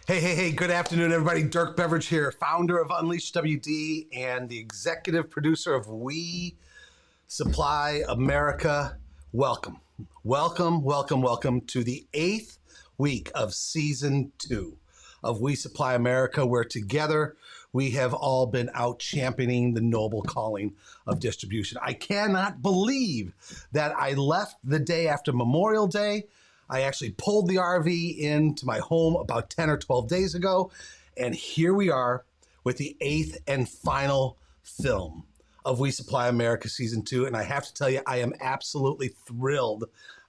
Hey, good afternoon, everybody. Dirk Beveridge here, founder of Unleashed WD and the executive producer of We Supply America. Welcome to the 8th week of season 2 of We Supply America, where together we have all been out championing the noble calling of distribution. I cannot believe that I left the day after Memorial Day. I actually pulled the RV into my home about 10 or 12 days ago, and here we are with the 8th and final film of We Supply America Season 2, and I have to tell you, I am absolutely thrilled.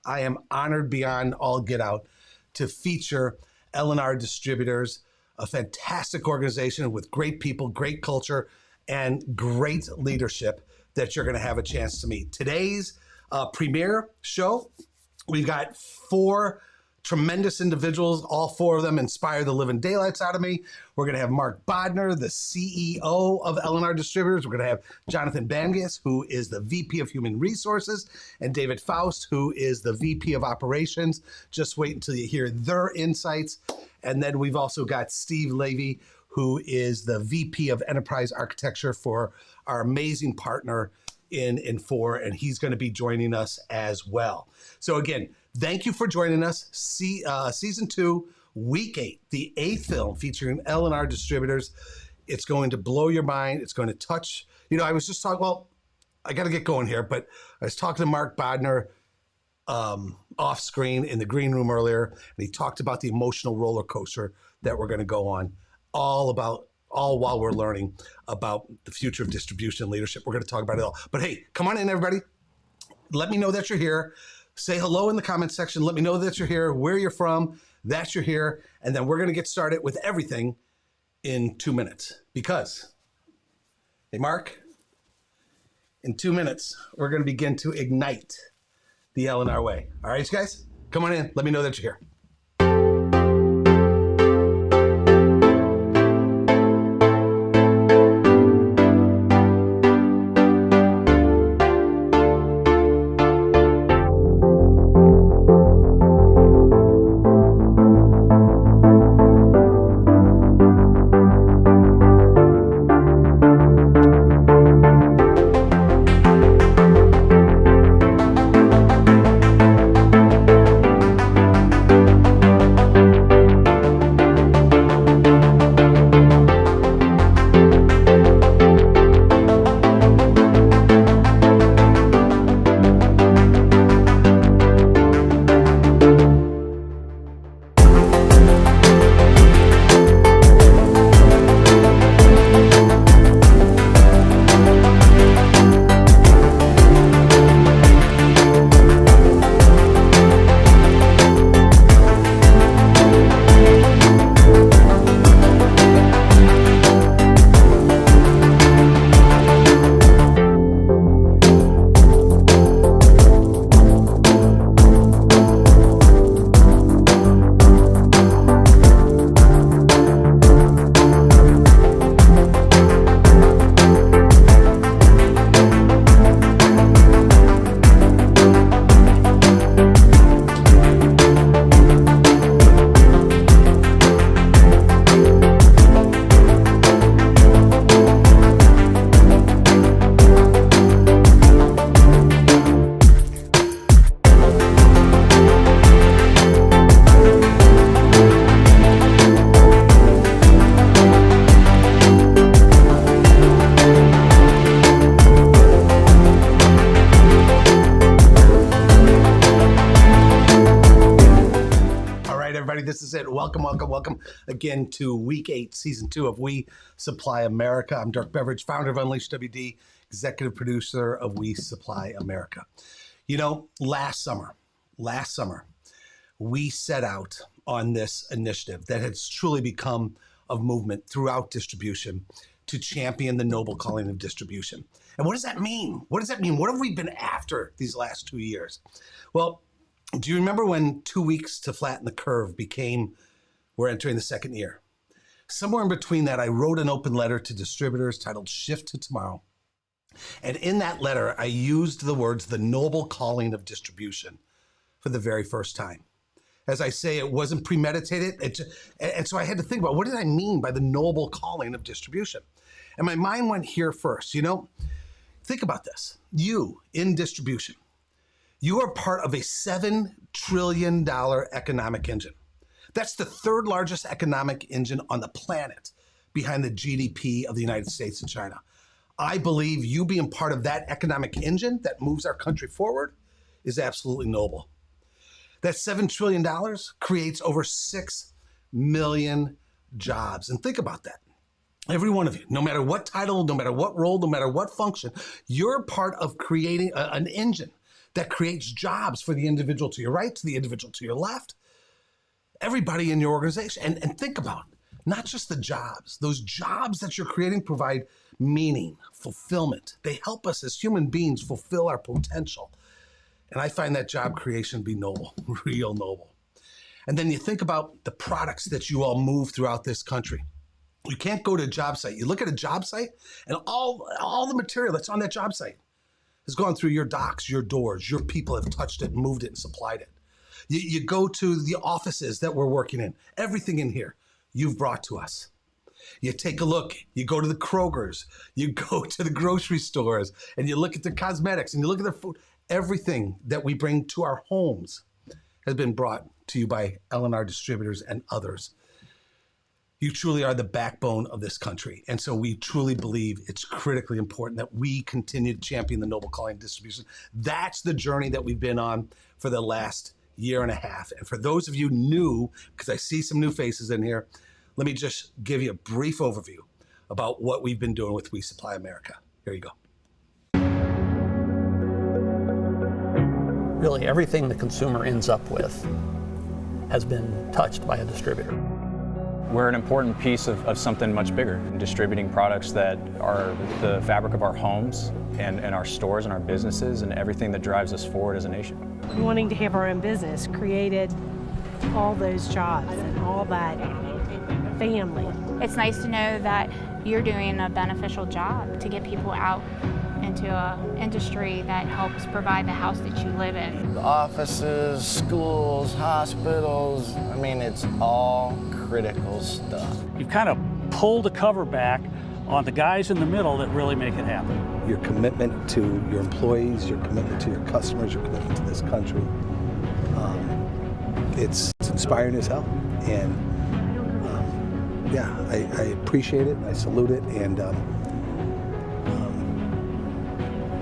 I am honored beyond all get out to feature L&R Distributors, a fantastic organization with great people, great culture, and great leadership that you're going to have a chance to meet. Today's premiere show, we've got 4 tremendous individuals. All 4 of them inspire the living daylights out of me. We're going to have Mark Bodner, the CEO of L&R Distributors. We're going to have Jonathan Bangas, who is the VP of Human Resources, and David Faust, who is the VP of Operations. Just wait until you hear their insights. And then we've also got Steve Levy, who is the VP of Enterprise Architecture for our amazing partner in Infor, and he's going to be joining us as well. So again, thank you for joining us. Season 2, week 8, the 8th film featuring L&R Distributors. It's going to blow your mind. It's going to touch, I was just talking, I got to get going here, but I was talking to Mark Bodner off screen in the green room earlier, and he talked about the emotional roller coaster that we're going to go on, all while we're learning about the future of distribution leadership. We're going to talk about it all. But hey, come on in, everybody. Let me know that you're here. Say hello in the comments section. Let me know that you're here, where you're from, that you're here. And then we're going to get started with everything in 2 minutes. Because, hey, Mark, in 2 minutes, we're going to begin to ignite the L&R way. All right, you guys? Come on in. Let me know that you're here. This is it. Welcome again to week 8, season 2 of We Supply America. I'm Dirk Beveridge, founder of Unleashed WD, executive producer of We Supply America. Last summer, we set out on this initiative that has truly become a movement throughout distribution to champion the noble calling of distribution. And what does that mean? What have we been after these last 2 years? Well, do you remember when 2 weeks to flatten the curve became, we're entering the second year? Somewhere in between that, I wrote an open letter to distributors titled Shift to Tomorrow. And in that letter, I used the words, the noble calling of distribution, for the very first time. As I say, it wasn't premeditated. And so I had to think about, what did I mean by the noble calling of distribution? And my mind went here first. Think about this. You, in distribution, you are part of a $7 trillion economic engine. That's the third largest economic engine on the planet, behind the GDP of the United States and China. I believe you being part of that economic engine that moves our country forward is absolutely noble. That $7 trillion creates over 6 million jobs. And think about that. Every one of you, no matter what title, no matter what role, no matter what function, you're part of creating an engine that creates jobs for the individual to your right, to the individual to your left, everybody in your organization. And think about it, not just the jobs. Those jobs that you're creating provide meaning, fulfillment. They help us as human beings fulfill our potential. And I find that job creation to be noble, real noble. And then you think about the products that you all move throughout this country. You can't go to a job site. You look at a job site, and all the material that's on that job site has gone through your docks, your doors. Your people have touched it, moved it, and supplied it. You go to the offices that we're working in. Everything in here you've brought to us. You take a look. You go to the Krogers. You go to the grocery stores, and you look at the cosmetics, and you look at their food. Everything that we bring to our homes has been brought to you by L&R Distributors and others. You truly are the backbone of this country. And so we truly believe it's critically important that we continue to champion the noble calling distribution. That's the journey that we've been on for the last year and a half. And for those of you new, because I see some new faces in here, let me just give you a brief overview about what we've been doing with We Supply America. Here you go. Really, everything the consumer ends up with has been touched by a distributor. We're an important piece of something much bigger, distributing products that are the fabric of our homes and our stores and our businesses and everything that drives us forward as a nation. Wanting to have our own business created all those jobs and all that family. It's nice to know that you're doing a beneficial job to get people out into an industry that helps provide the house that you live in. The offices, schools, hospitals, I mean, it's all critical stuff. You've kind of pulled the cover back on the guys in the middle that really make it happen. Your commitment to your employees, your commitment to your customers, your commitment to this country, it's inspiring as hell. And I appreciate it, I salute it, and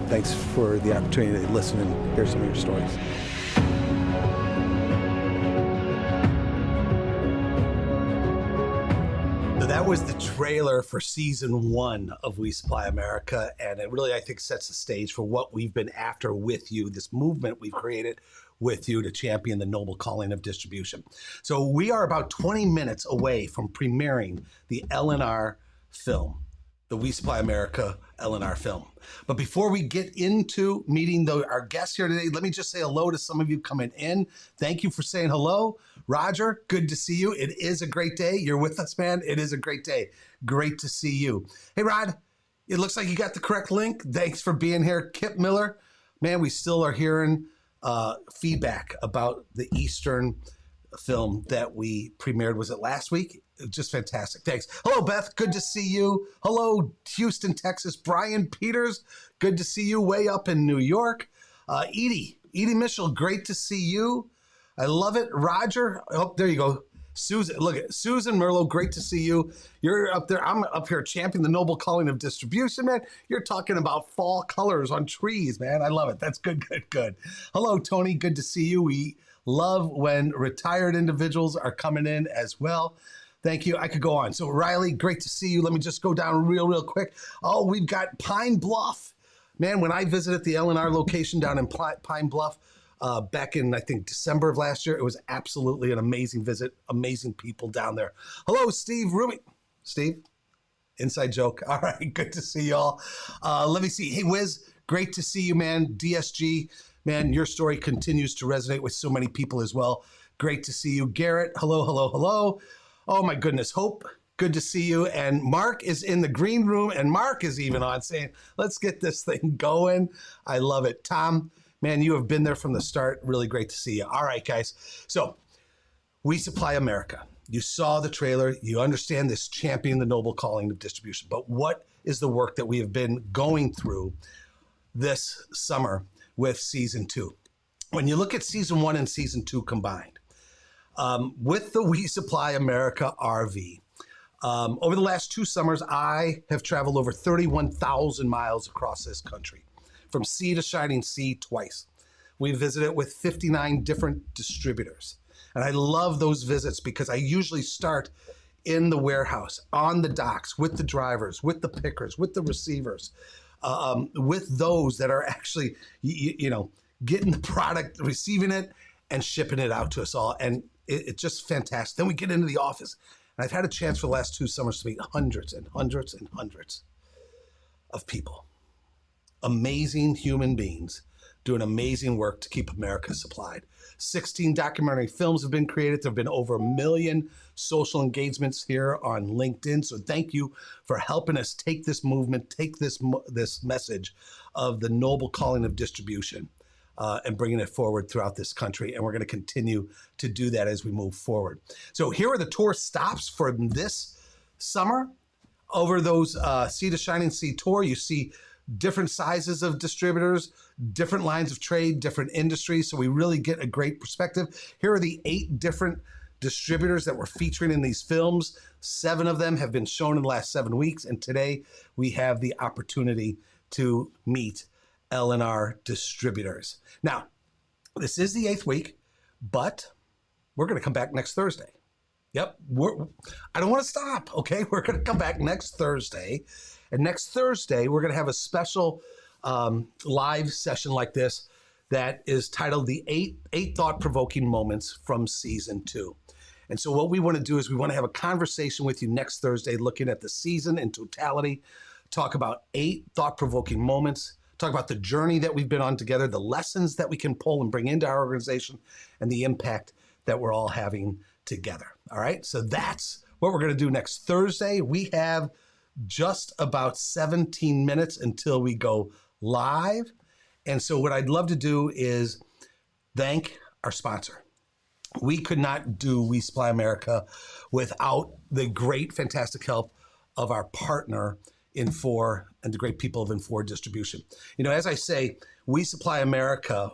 thanks for the opportunity to listen and hear some of your stories. So that was the trailer for season 1 of We Supply America, and it really, I think, sets the stage for what we've been after with you, this movement we've created with you to champion the noble calling of distribution. So we are about 20 minutes away from premiering the L&R film, the We Supply America L&R film. But before we get into meeting our guests here today, let me just say hello to some of you coming in. Thank you for saying hello. Roger, good to see you. It is a great day. You're with us, man. It is a great day. Great to see you. Hey, Rod, it looks like you got the correct link. Thanks for being here. Kip Miller, man, we still are hearing feedback about the Eastern film that we premiered. Was it last week? Just fantastic. Thanks. Hello, Beth. Good to see you. Hello, Houston, Texas. Brian Peters. Good to see you way up in New York. Edie Mitchell. Great to see you. I love it. Roger. Oh, there you go. Susan. Look at Susan Merlo. Great to see you. You're up there. I'm up here championing the noble calling of distribution, man. You're talking about fall colors on trees, man. I love it. That's good, good, good. Hello, Tony. Good to see you. We love when retired individuals are coming in as well. Thank you. I could go on. So Riley, great to see you. Let me just go down real quick. Oh, we've got Pine Bluff. Man, when I visited the L&R location down in Pine Bluff back in, I think, December of last year, it was absolutely an amazing visit. Amazing people down there. Hello, Steve Rumi. Steve, inside joke. All right, good to see y'all. Let me see. Hey, Wiz, great to see you, man. DSG, man, your story continues to resonate with so many people as well. Great to see you. Garrett, hello. Oh my goodness, Hope, good to see you. And Mark is in the green room, and Mark is even on saying, let's get this thing going. I love it. Tom, man, you have been there from the start. Really great to see you. All right, guys. So We Supply America. You saw the trailer. You understand this champion the noble calling of distribution. But what is the work that we have been going through this summer with season 2? When you look at season 1 and season 2 combined, with the We Supply America RV, over the last 2 summers, I have traveled over 31,000 miles across this country, from sea to shining sea twice. We visited with 59 different distributors. And I love those visits because I usually start in the warehouse, on the docks, with the drivers, with the pickers, with the receivers, with those that are actually, getting the product, receiving it, and shipping it out to us all. And it's just fantastic. Then we get into the office. And I've had a chance for the last 2 summers to meet hundreds and hundreds and hundreds of people. Amazing human beings doing amazing work to keep America supplied. 16 documentary films have been created. There have been over 1 million social engagements here on LinkedIn. So thank you for helping us take this movement, take this message of the noble calling of distribution and bringing it forward throughout this country. And we're going to continue to do that as we move forward. So here are the tour stops for this summer. Over those Sea to Shining Sea tour, you see different sizes of distributors, different lines of trade, different industries. So we really get a great perspective. Here are the 8 different distributors that we're featuring in these films. 7 of them have been shown in the last 7 weeks. And today we have the opportunity to meet L&R Distributors. Now, this is the 8th week, but we're going to come back next Thursday. Yep. I don't want to stop. Okay. We're going to come back next Thursday. And next Thursday, we're going to have a special live session like this that is titled The 8 Thought-Provoking Moments from Season 2. And so what we want to do is we want to have a conversation with you next Thursday, looking at the season in totality, talk about 8 thought-provoking moments, talk about the journey that we've been on together, the lessons that we can pull and bring into our organization, and the impact that we're all having together. All right. So that's what we're going to do next Thursday. We have just about 17 minutes until we go live. And so what I'd love to do is thank our sponsor. We could not do We Supply America without the great, fantastic help of our partner N4 and the great people of N4 Distribution. As I say, We Supply America,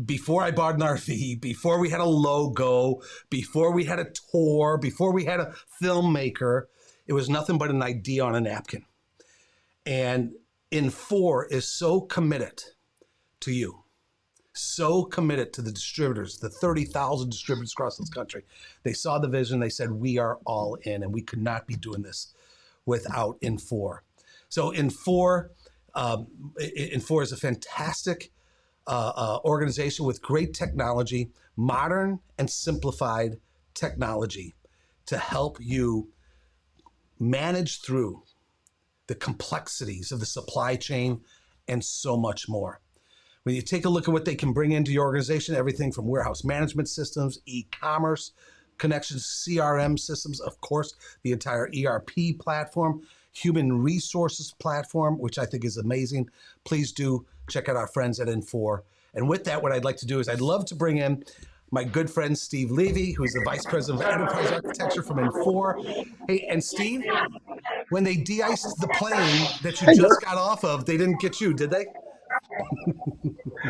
before I bought an RV, before we had a logo, before we had a tour, before we had a filmmaker, it was nothing but an idea on a napkin. And N4 is so committed to you, so committed to the distributors, the 30,000 distributors across this country. They saw the vision. They said, we are all in, and we could not be doing this without N4. So N4 is a fantastic organization with great technology, modern and simplified technology to help you manage through the complexities of the supply chain and so much more. When you take a look at what they can bring into your organization, everything from warehouse management systems, e-commerce connections, CRM systems, of course, the entire ERP platform, human resources platform, which I think is amazing. Please do check out our friends at N4. And with that, what I'd like to do is I'd love to bring in my good friend, Steve Levy, who's the Vice President of Enterprise Architecture from N4. Hey, and Steve, when they de-iced the plane that you just got off of, they didn't get you, did they?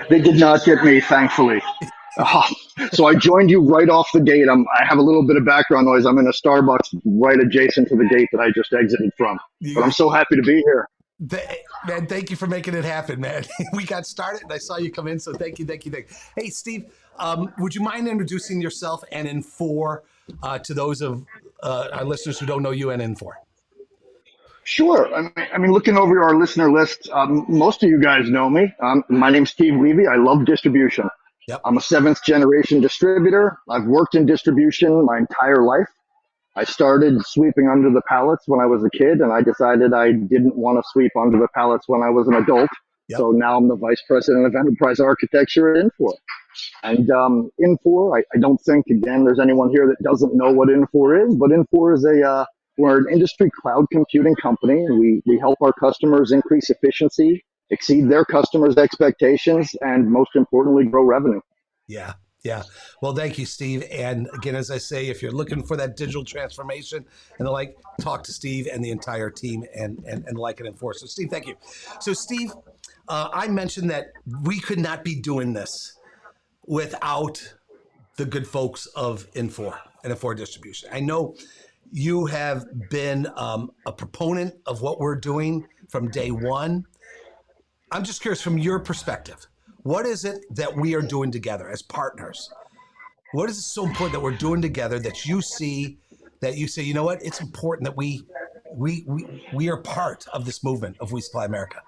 They did not get me, thankfully. So I joined you right off the gate. I have a little bit of background noise. I'm in a Starbucks right adjacent to the gate that I just exited from. But I'm so happy to be here. Man, thank you for making it happen, man. We got started and I saw you come in, so thank you. Hey, Steve, would you mind introducing yourself and N4 to those of our listeners who don't know you and N4? Sure. I mean, looking over our listener list, most of you guys know me. My name's Steve Levy. I love distribution. Yep. I'm a 7th generation distributor. I've worked in distribution my entire life. I started sweeping under the pallets when I was a kid, and I decided I didn't want to sweep under the pallets when I was an adult. Yep. So now I'm the Vice President of Enterprise Architecture at N4. And N4, I don't think, again, there's anyone here that doesn't know what N4 is, but N4 is we're an industry cloud computing company, and we help our customers increase efficiency, exceed their customers' expectations, and most importantly, grow revenue. Yeah. Yeah. Well, thank you, Steve. And again, as I say, if you're looking for that digital transformation and the like, talk to Steve and the entire team and like and enforce. So, Steve, thank you. So, Steve, I mentioned that we could not be doing this without the good folks of Infor and Infor Distribution. I know you have been a proponent of what we're doing from day one. I'm just curious, from your perspective, what is it that we are doing together as partners? What is it so important that we're doing together that you see, that you say, you know what, it's important that we are part of this movement of We Supply America?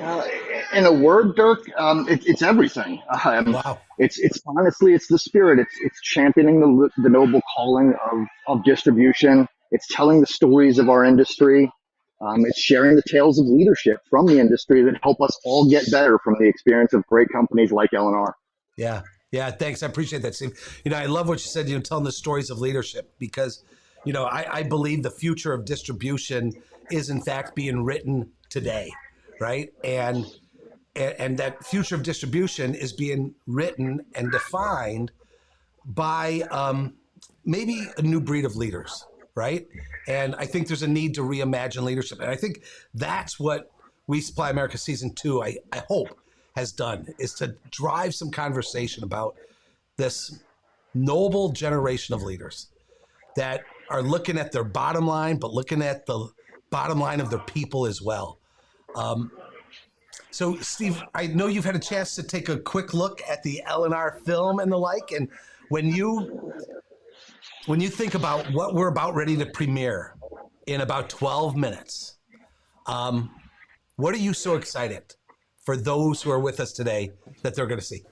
Uh, in a word, Dirk, it's everything. Wow. It's honestly, it's the spirit. It's championing the noble calling of distribution. It's telling the stories of our industry. It's sharing the tales of leadership from the industry that help us all get better from the experience of great companies like L&R. Yeah. Yeah. Thanks. I appreciate that, Steve. I love what you said, telling the stories of leadership, because, I believe the future of distribution is in fact being written today. Right. And that future of distribution is being written and defined by maybe a new breed of leaders. Right. And I think there's a need to reimagine leadership. And I think that's what We Supply America Season 2, I hope, has done, is to drive some conversation about this noble generation of leaders that are looking at their bottom line, but looking at the bottom line of their people as well. So, Steve, I know you've had a chance to take a quick look at the L&R film and the like, and when you think about what we're about ready to premiere in about 12 minutes, what are you so excited for those who are with us today that they're going to see?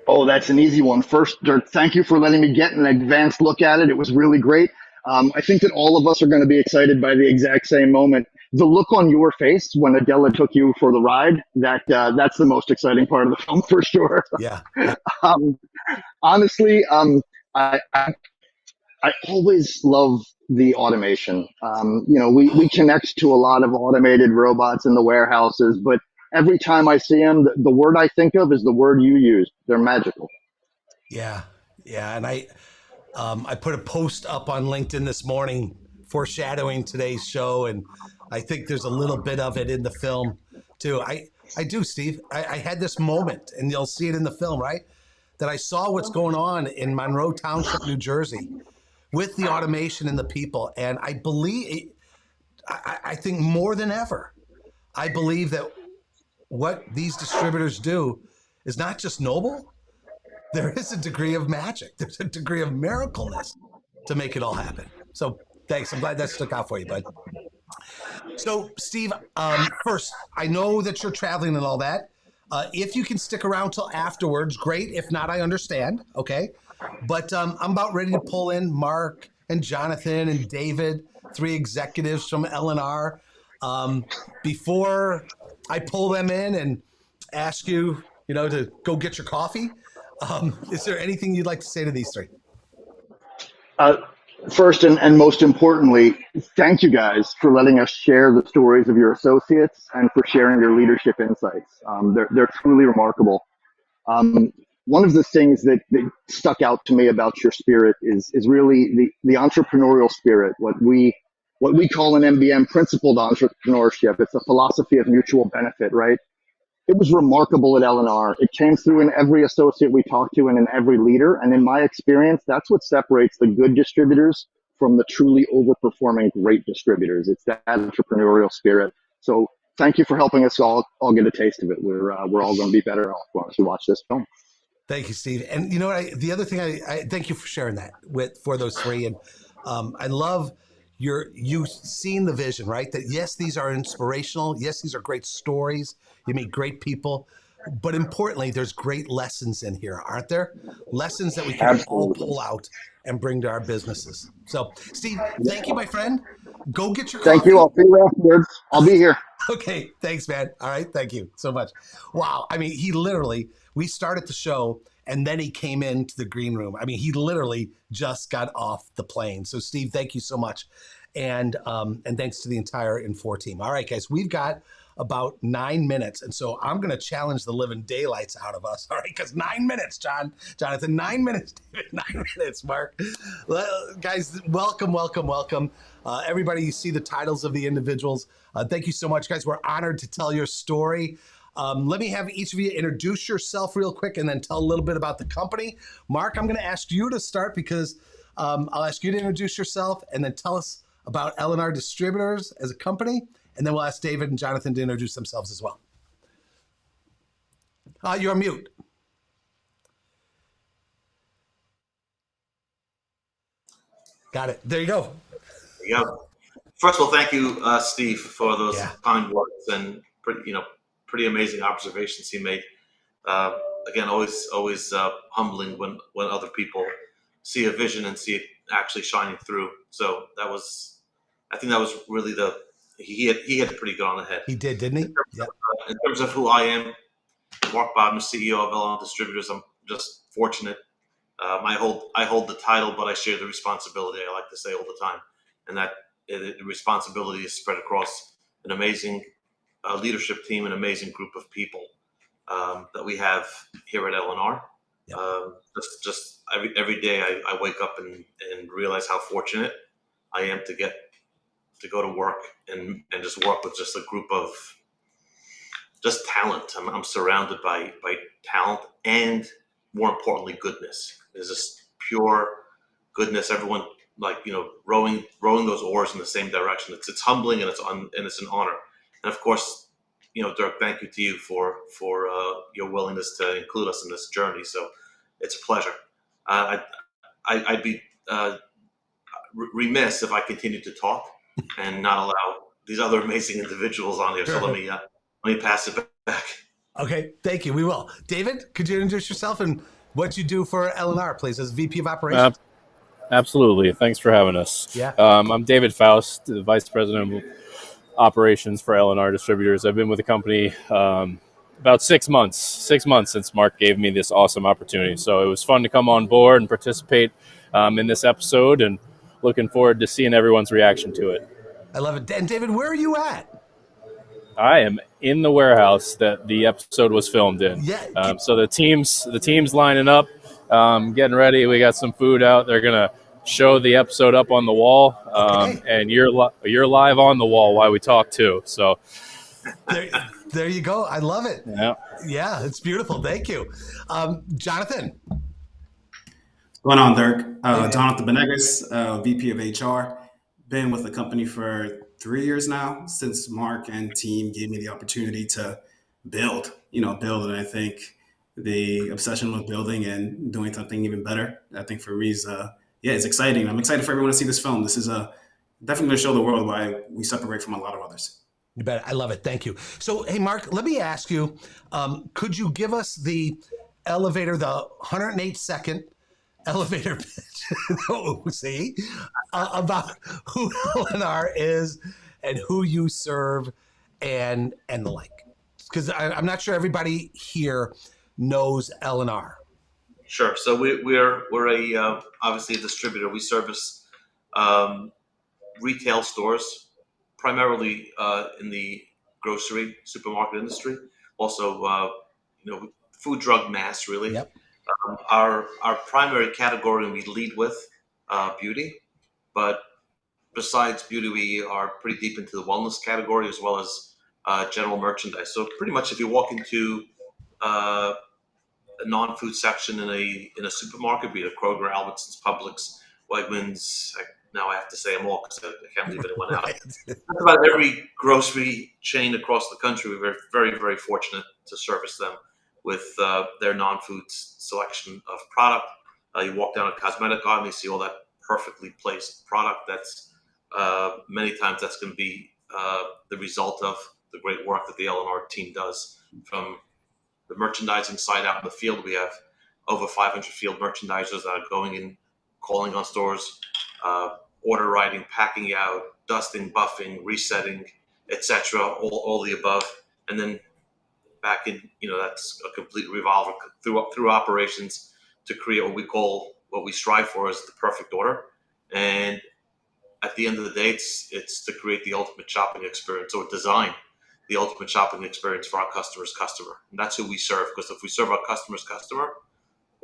Oh, that's an easy one. First, Dirk, thank you for letting me get an advanced look at it. It was really great. I think that all of us are going to be excited by the exact same moment. The look on your face when Adela took you for the ride, that's the most exciting part of the film for sure. Yeah. Honestly, I always love the automation. We connect to a lot of automated robots in the warehouses, but every time I see them, the word I think of is the word you used. They're magical. Yeah. Yeah. And I put a post up on LinkedIn this morning foreshadowing today's show, and I think there's a little bit of it in the film too. I do, Steve. I had this moment, and you'll see it in the film, right? That I saw what's going on in Monroe Township, New Jersey, with the automation and the people. And I believe, I think more than ever, I believe that what these distributors do is not just noble. There is a degree of magic. There's a degree of miracleness to make it all happen. So thanks. I'm glad that stuck out for you, bud. So, Steve, first, I know that you're traveling and all that. If you can stick around till afterwards, great. If not, I understand. Okay. But I'm about ready to pull in Mark and Jonathan and David, 3 executives from L&R. Before I pull them in and ask you, to go get your coffee, is there anything you'd like to say to these 3? First and most importantly, thank you guys for letting us share the stories of your associates and for sharing your leadership insights. They're truly remarkable. One of the things that stuck out to me about your spirit is really the entrepreneurial spirit, what we call an MBM, principled entrepreneurship. It's a philosophy of mutual benefit, right? It was remarkable at L&R. It came through in every associate we talked to and in every leader. And in my experience, that's what separates the good distributors from the truly overperforming great distributors. It's that entrepreneurial spirit. So thank you for helping us all get a taste of it. We're all going to be better off once we watch this film. Thank you, Steve. And the other thing, I thank you for sharing that for those 3. And I love you seeing the vision, right? That yes, these are inspirational. Yes, these are great stories. You meet great people, but importantly, there's great lessons in here, aren't there? Lessons that we can all pull out and bring to our businesses. So, Steve, thank you, my friend. Go get your coffee. Thank you. I'll see you afterwards. I'll be here. Okay. Thanks, man. All right. Thank you so much. Wow. I mean, we started the show and then he came into the green room. I mean, he literally just got off the plane. So, Steve, thank you so much. And thanks to the entire Infor team. All right, guys, we've got about 9 minutes. And so I'm going to challenge the living daylights out of us. All right. Because 9 minutes, Jonathan, 9 minutes, David, 9 minutes, Mark. Guys, welcome. Everybody, you see the titles of the individuals. Thank you so much, guys. We're honored to tell your story. Let me have each of you introduce yourself real quick and then tell a little bit about the company. Mark, I'm going to ask you to start because I'll ask you to introduce yourself and then tell us about L&R Distributors as a company. And then we'll ask David and Jonathan to introduce themselves as well. You're on mute. Got it. There you go. There you go. First of all, thank you, Steve, for those kind words and pretty amazing observations he made. Again, always humbling when other people see a vision and see it actually shining through. So I think that was really he hit it pretty good on the head. He did, didn't he? In terms of who I am, Mark Bodner, CEO of L&R Distributors. I'm just fortunate. I hold the title, but I share the responsibility. I like to say all the time, and that the responsibility is spread across an amazing leadership team, an amazing group of people that we have here at L&R. Just every day I wake up and realize how fortunate I am to get to go to work and just work with just a group of just talent. I'm surrounded by talent and, more importantly, goodness. There's this pure goodness. Everyone rowing those oars in the same direction. It's humbling and it's an honor. And of course, Dirk, thank you to you for your willingness to include us in this journey. So it's a pleasure. I'd be remiss if I continued to talk and not allow these other amazing individuals on here. So let me pass it back. Okay, thank you. We will. David, could you introduce yourself and what you do for L&R, please, as VP of Operations? Absolutely. Thanks for having us. Yeah. I'm David Faust, the Vice President of Operations for L&R Distributors. I've been with the company about 6 months since Mark gave me this awesome opportunity. So it was fun to come on board and participate in this episode, and looking forward to seeing everyone's reaction to it. I love it. And David, where are you at? I am in the warehouse that the episode was filmed in. Yeah. So the team's lining up, getting ready. We got some food out. They're gonna show the episode up on the wall, and you're live on the wall while we talk too. So there you go. I love it. Yeah, it's beautiful. Thank you, Jonathan. What's going on, Dirk? Jonathan Benegas, VP of HR. Been with the company for 3 years now, since Mark and team gave me the opportunity to build. And I think the obsession with building and doing something even better, I think for me is, it's exciting. I'm excited for everyone to see this film. This is definitely going to show the world why we separate from a lot of others. You bet. I love it. Thank you. So, hey, Mark, let me ask you, could you give us the 108-second elevator pitch, about who L&R is and who you serve and the like? Because I'm not sure everybody here knows L&R. Sure. So we're obviously a distributor. We service retail stores, primarily in the grocery supermarket industry. Also, food, drug, mass, really. Yep. Our primary category we lead with beauty, but besides beauty, we are pretty deep into the wellness category as well as general merchandise. So pretty much, if you walk into a non-food section in a supermarket, be it a Kroger, Albertsons, Publix, Wegmans. Now I have to say them all because I can't believe it went out. Just about every grocery chain across the country, we're very, very fortunate to service them with their non-food selection of product. You walk down a cosmetic aisle and you see all that perfectly placed product. That's many times that's going to be the result of the great work that the L&R team does. From the merchandising side out in the field, we have over 500 field merchandisers that are going in, calling on stores, order writing, packing out, dusting, buffing, resetting, etc. All the above, and then back in, that's a complete revolver through operations to create what we strive for as the perfect order. And at the end of the day, it's to create the ultimate shopping experience or design the ultimate shopping experience for our customer's customer. And that's who we serve, because if we serve our customer's customer,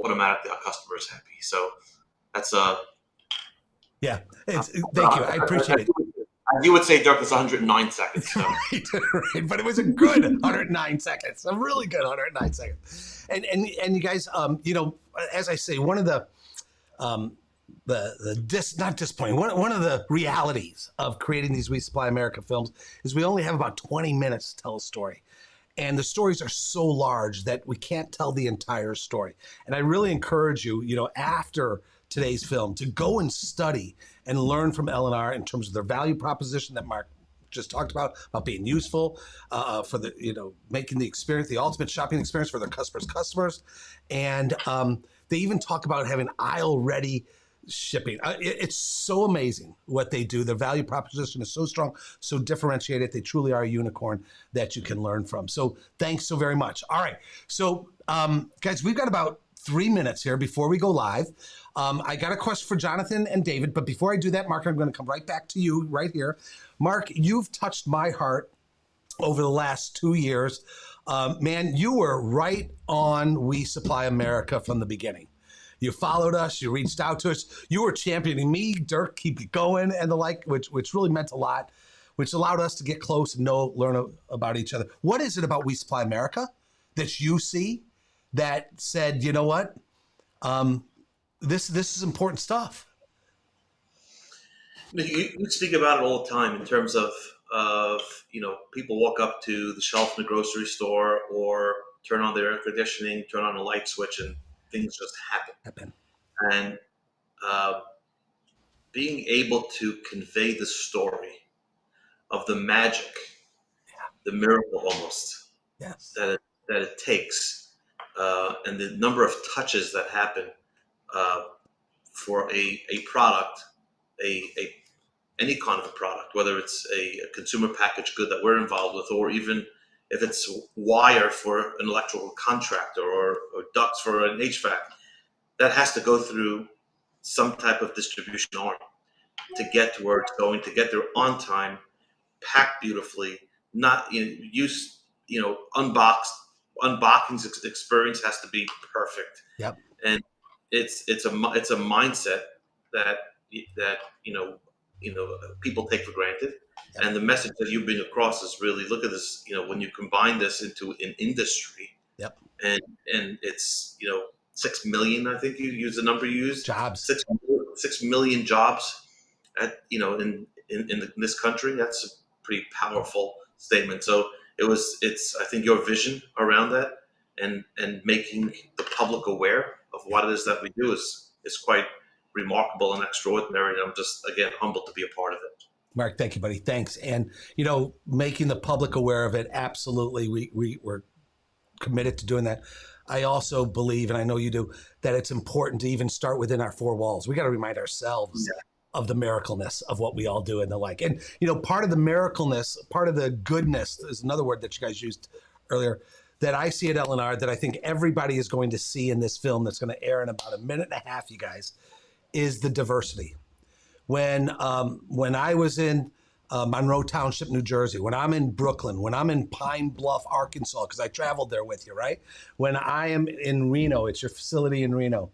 automatically our customer is happy. So that's Yeah, thank you. I appreciate it. As you would say, Dirk, it's 109 seconds. So. Right, but it was a good 109 seconds, a really good 109 seconds. And you guys, as I say, one of not disappointing. One of the realities of creating these We Supply America films is we only have about 20 minutes to tell a story. And the stories are so large that we can't tell the entire story. And I really encourage you, after today's film, to go and study and learn from L&R in terms of their value proposition that Mark just talked about being useful for the, making the experience, the ultimate shopping experience for their customers. And they even talk about having aisle-ready shipping. It's so amazing what they do. Their value proposition is so strong, so differentiated. They truly are a unicorn that you can learn from. So thanks so very much. All right. So guys, we've got about 3 minutes here before we go live. I got a question for Jonathan and David, but before I do that, Mark, I'm going to come right back to you right here. Mark, you've touched my heart over the last 2 years. Man, you were right on We Supply America from the beginning. You followed us, you reached out to us, you were championing me, Dirk, keep it going, and the like, which really meant a lot, which allowed us to get close and learn about each other. What is it about We Supply America that you see that said, you know what, this is important stuff? You speak about it all the time in terms of people walk up to the shelf in the grocery store or turn on their air conditioning, turn on a light switch, and things just happen. And being able to convey the story of the magic, the miracle almost, that it takes, and the number of touches that happen for a product, any kind of a product, whether it's a consumer packaged good that we're involved with, or even if it's wire for an electrical contractor or ducts for an HVAC, that has to go through some type of distribution arm to get to where it's going, to get there on time, packed beautifully, not unboxing experience has to be perfect. Yep. And it's a mindset that people take for granted. Yep. And the message that you bring across is really, look at this, when you combine this into an industry. Yep. And it's 6 million, I think you use the number you used. Jobs. 6 million jobs in this country. That's a pretty powerful statement. So it's I think your vision around that and making the public aware of what it is that we do is quite remarkable and extraordinary. And I'm just, again, humbled to be a part of it. Mark, thank you, buddy. Thanks. And, making the public aware of it, absolutely. We're committed to doing that. I also believe, and I know you do, that it's important to even start within our four walls. We got to remind ourselves of the miracleness of what we all do and the like. And, part of the miracleness, part of the goodness is another word that you guys used earlier that I see at L&R that I think everybody is going to see in this film that's going to air in about a minute and a half, you guys, is the diversity. When I was in Monroe Township, New Jersey, when I'm in Brooklyn, when I'm in Pine Bluff, Arkansas, because I traveled there with you, right? When I am in Reno, it's your facility in Reno.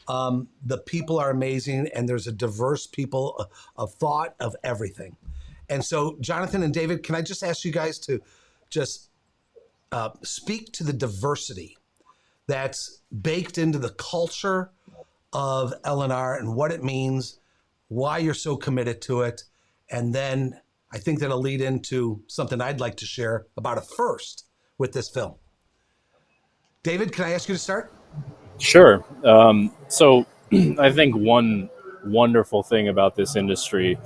The people are amazing, and there's a diverse people of thought of everything. And so, Jonathan and David, can I just ask you guys to just speak to the diversity that's baked into the culture of L&R and what it means, why you're so committed to it, and then I think that'll lead into something I'd like to share about a first with this film. David, can I ask you to start? Sure. So I think one wonderful thing about this industry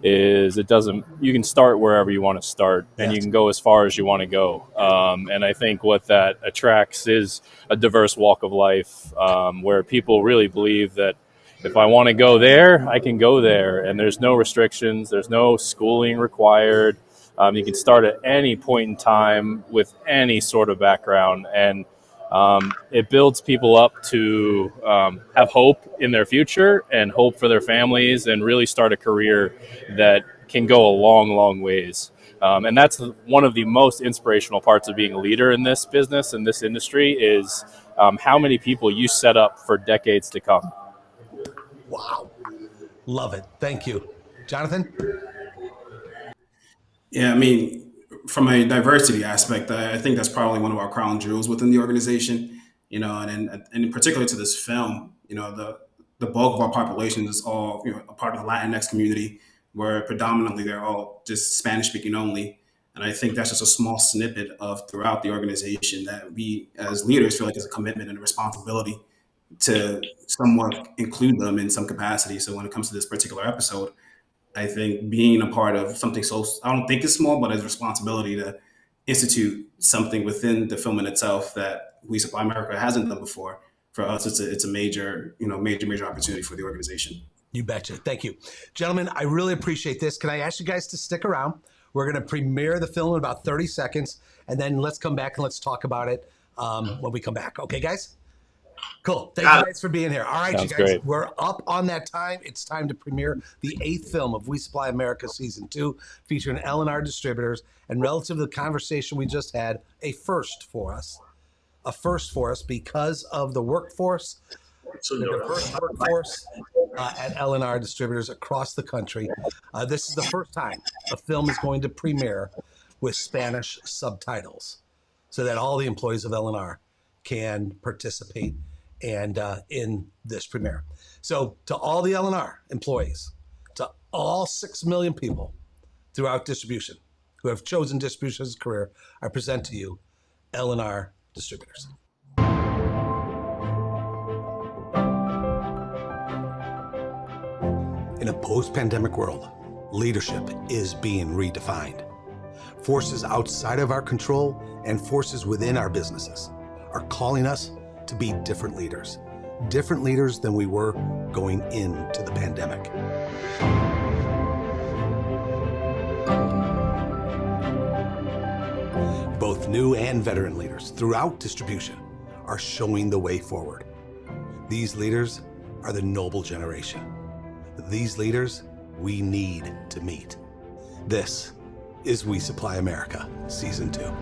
is you can start wherever you want to start and you can go as far as you want to go. And I think what that attracts is a diverse walk of life, where people really believe that if I want to go there, I can go there. And there's no restrictions. There's no schooling required. You can start at any point in time with any sort of background. And It builds people up to have hope in their future and hope for their families and really start a career that can go a long, long ways. And that's one of the most inspirational parts of being a leader in this business, in this industry, is how many people you set up for decades to come. Wow. Love it. Thank you. Jonathan? Yeah, I mean, from a diversity aspect, I think that's probably one of our crown jewels within the organization. And in particular to this film, the bulk of our population is all a part of the Latinx community, where predominantly they're all just Spanish speaking only. And I think that's just a small snippet of throughout the organization that we as leaders feel like is a commitment and a responsibility to somewhat include them in some capacity. So when it comes to this particular episode, I think being a part of something so, I don't think it's small, but it's a responsibility to institute something within the film in itself that We Supply America hasn't done before. For us, it's a major opportunity for the organization. You betcha. Thank you. Gentlemen, I really appreciate this. Can I ask you guys to stick around? We're going to premiere the film in about 30 seconds, and then let's come back and let's talk about it when we come back. Okay, guys? Cool. Thank you guys for being here. All right, Sounds you guys, great. We're up on that time. It's time to premiere the 8th film of We Supply America Season 2, featuring L&R Distributors. And relative to the conversation we just had, a first for us. A first for us because of the workforce, the diverse workforce at L&R Distributors across the country. This is the first time a film is going to premiere with Spanish subtitles so that all the employees of L&R can participate and in this premiere. So to all the L&R employees, to all 6 million people throughout distribution who have chosen distribution as a career, I present to you L&R Distributors. In a post-pandemic world, leadership is being redefined. Forces outside of our control and forces within our businesses are calling us to be different leaders than we were going into the pandemic. Both new and veteran leaders throughout distribution are showing the way forward. These leaders are the noble generation. These leaders we need to meet. This is We Supply America, Season 2.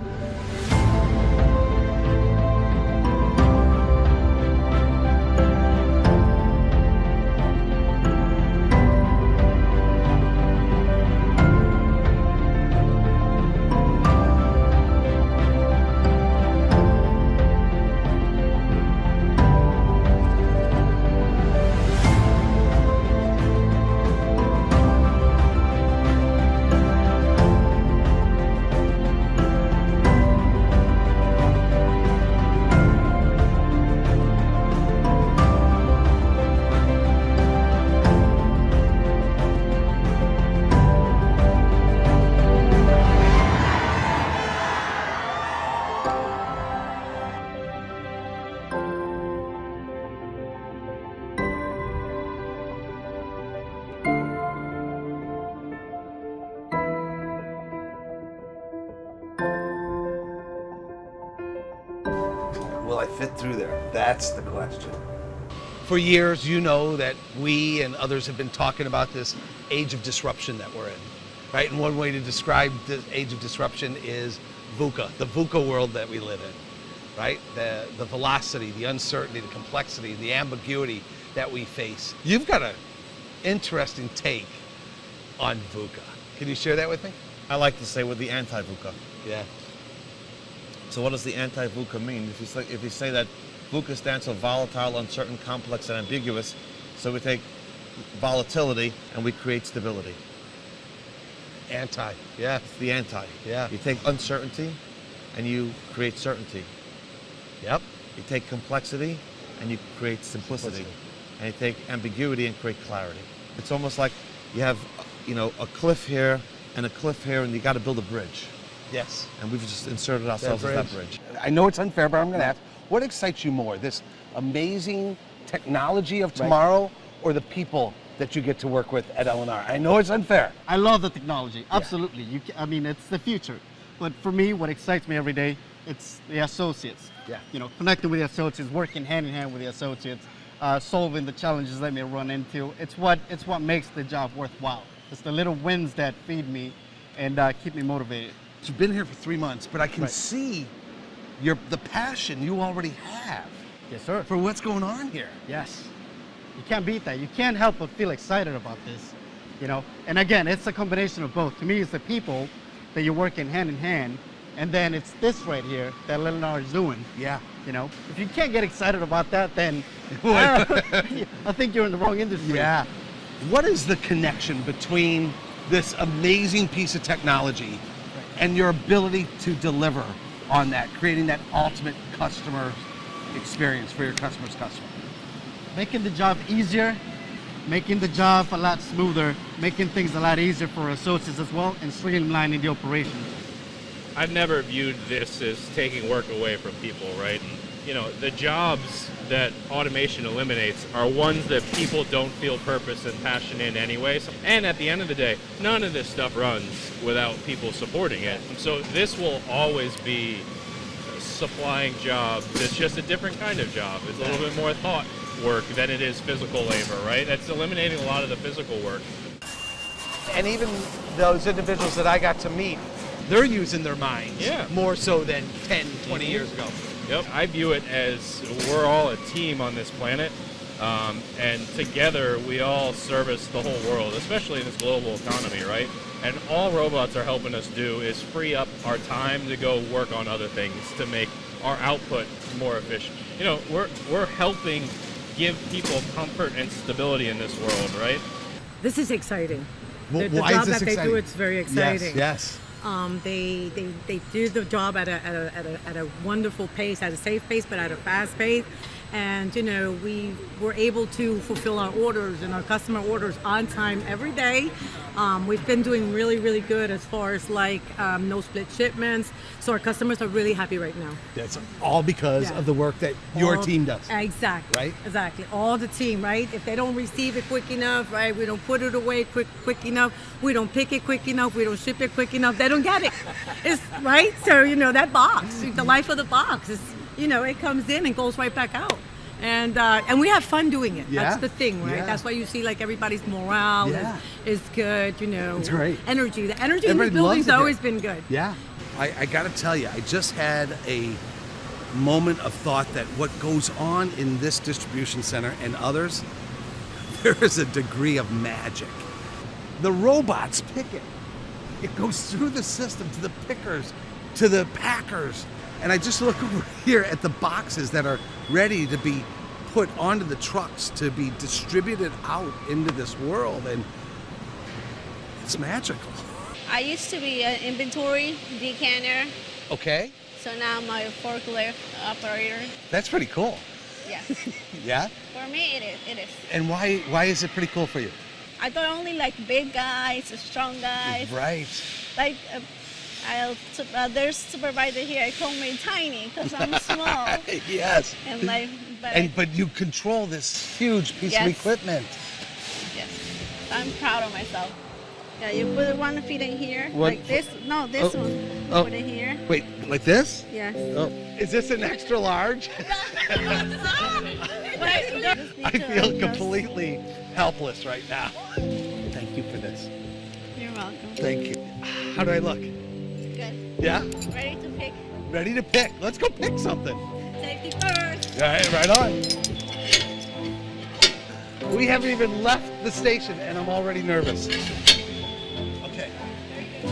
Will I fit through there? That's the question. For years, you know that we and others have been talking about this age of disruption that we're in, right? And one way to describe the age of disruption is VUCA, the VUCA world that we live in, right? The velocity, the uncertainty, the complexity, the ambiguity that we face. You've got an interesting take on VUCA. Can you share that with me? I like to say we're the anti-VUCA. Yeah. So what does the anti-VUCA mean? If you say that VUCA stands for volatile, uncertain, complex, and ambiguous, so we take volatility and we create stability. Anti, yeah. It's the anti. Yeah. You take uncertainty and you create certainty. Yep. You take complexity and you create simplicity. And you take ambiguity and create clarity. It's almost like you have, a cliff here and a cliff here, and you got to build a bridge. Yes. And we've just inserted ourselves as that bridge. I know it's unfair, but I'm going to ask, what excites you more, this amazing technology of tomorrow or the people that you get to work with at L&R? I know it's unfair. I love the technology, absolutely. It's the future. But for me, what excites me every day it's the associates. Yeah. You know, connecting with the associates, working hand in hand with the associates, solving the challenges they may run into. It's what makes the job worthwhile. It's the little wins that feed me and keep me motivated. You've been here for 3 months, but I can see the passion you already have. Yes, sir. For what's going on here. Yes. You can't beat that. You can't help but feel excited about this, you know. And again, it's a combination of both. To me, it's the people that you're working hand in hand, and then it's this right here that L&R is doing. Yeah. You know, if you can't get excited about that, then I think you're in the wrong industry. Yeah. What is the connection between this amazing piece of technology and your ability to deliver on that, creating that ultimate customer experience for your customer's customer? Making the job easier, making the job a lot smoother, making things a lot easier for associates as well, and streamlining the operation. I've never viewed this as taking work away from people, right? You know, the jobs that automation eliminates are ones that people don't feel purpose and passion in anyway. And at the end of the day, none of this stuff runs without people supporting it. So this will always be a supplying job that's just a different kind of job. It's a little bit more thought work than it is physical labor, right? That's eliminating a lot of the physical work. And even those individuals that I got to meet, they're using their minds more so than 10, 20 years ago. Yep, I view it as we're all a team on this planet, and together we all service the whole world, especially in this global economy, right? And all robots are helping us do is free up our time to go work on other things to make our output more efficient. You know, we're helping give people comfort and stability in this world, right? This is exciting. Well, the why job is this that exciting? they do, it's very exciting. Yes. They do the job at a wonderful pace, at a safe pace, but at a fast pace. And you know, we were able to fulfill our orders and our customer orders on time every day. We've been doing really, really good as far as like no split shipments. So our customers are really happy right now. That's all because of the work that your team does. Exactly. Right? Exactly. All the team, right? If they don't receive it quick enough, right? We don't put it away quick enough. We don't pick it quick enough. We don't ship it quick enough. They don't get it. It's right. So you know that box, the life of the box is, you know, it comes in and goes right back out. And we have fun doing it. Yeah. That's the thing, right? Yeah. That's why you see like everybody's morale is good, you know. It's great. The energy in Everybody the building's loves it always here. been good. Yeah. I got to tell you, I just had a moment of thought that what goes on in this distribution center and others, there is a degree of magic. The robots pick it. It goes through the system to the pickers, to the packers. And I just look over here at the boxes that are ready to be put onto the trucks to be distributed out into this world, and it's magical. I used to be an inventory decanter, Okay, so now I'm a forklift operator. that's pretty cool. Yes. Yeah? For me, it is. And why is it pretty cool for you? I don't only like big guys, strong guys. Right. Like, there's supervisor here. I call me tiny because I'm small. Yes. And like, But you control this huge piece of equipment. yes, I'm proud of myself. Yeah, you put one feet in here, What? like this. No, this one. You put it here. Wait, like this? Yes. Oh. Is this an extra large? I feel completely helpless right now. Thank you for this. You're welcome. Thank you. How do I look? Good. Yeah? Ready to pick. Ready to pick. Let's go pick something. Safety first. All right, right on. We haven't even left the station and I'm already nervous. Okay.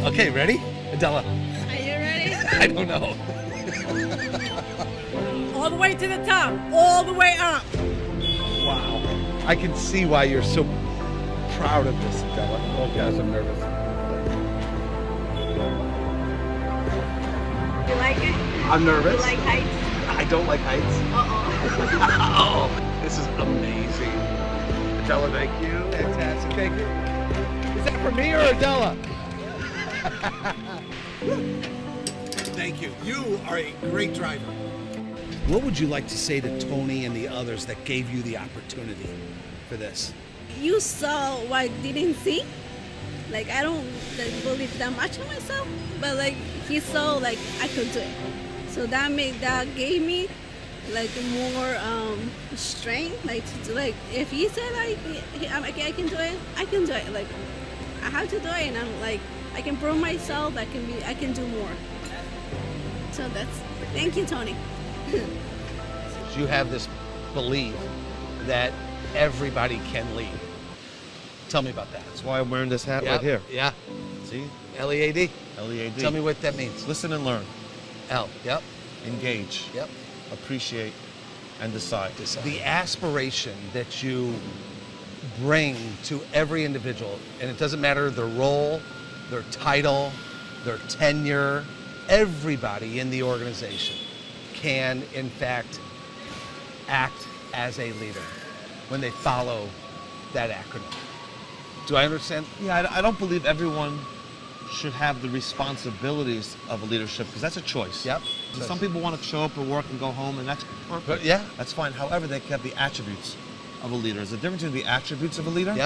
Okay, ready? Adela. Are you ready? I don't know. All the way to the top, all the way up. Wow. I can see why you're so proud of this, Adela. Oh gosh, I'm nervous. You like it? I'm nervous. You like heights? I don't like heights. Uh-oh. Oh, this is amazing. Adela, thank you. Fantastic, thank you. Is that for me or Adela? Thank you. You are a great driver. What would you like to say to Tony and the others that gave you the opportunity for this? You saw what I didn't see. Like, I don't believe that much in myself, but like, he saw like I could do it. So that gave me like more strength, like to do, like if he said like I can do it, I can do it. Like I have to do it, and I'm like I can prove myself. I can do more. So thank you, Tony. You have this belief that everybody can lead. Tell me about that. That's why I'm wearing this hat right here. Yeah. See? L-E-A-D? L-E-A-D. Tell me what that means. Listen and learn. L. Yep. Engage. Yep. Appreciate and decide. The aspiration that you bring to every individual, and it doesn't matter their role, their title, their tenure, everybody in the organization can, in fact, act as a leader when they follow that acronym. Do I understand? Yeah, I don't believe everyone should have the responsibilities of a leadership because that's a choice. Yep. Some people want to show up at work and go home, and that's perfect. But yeah. That's fine. However, they can have the attributes of a leader. There's a difference between the attributes of a leader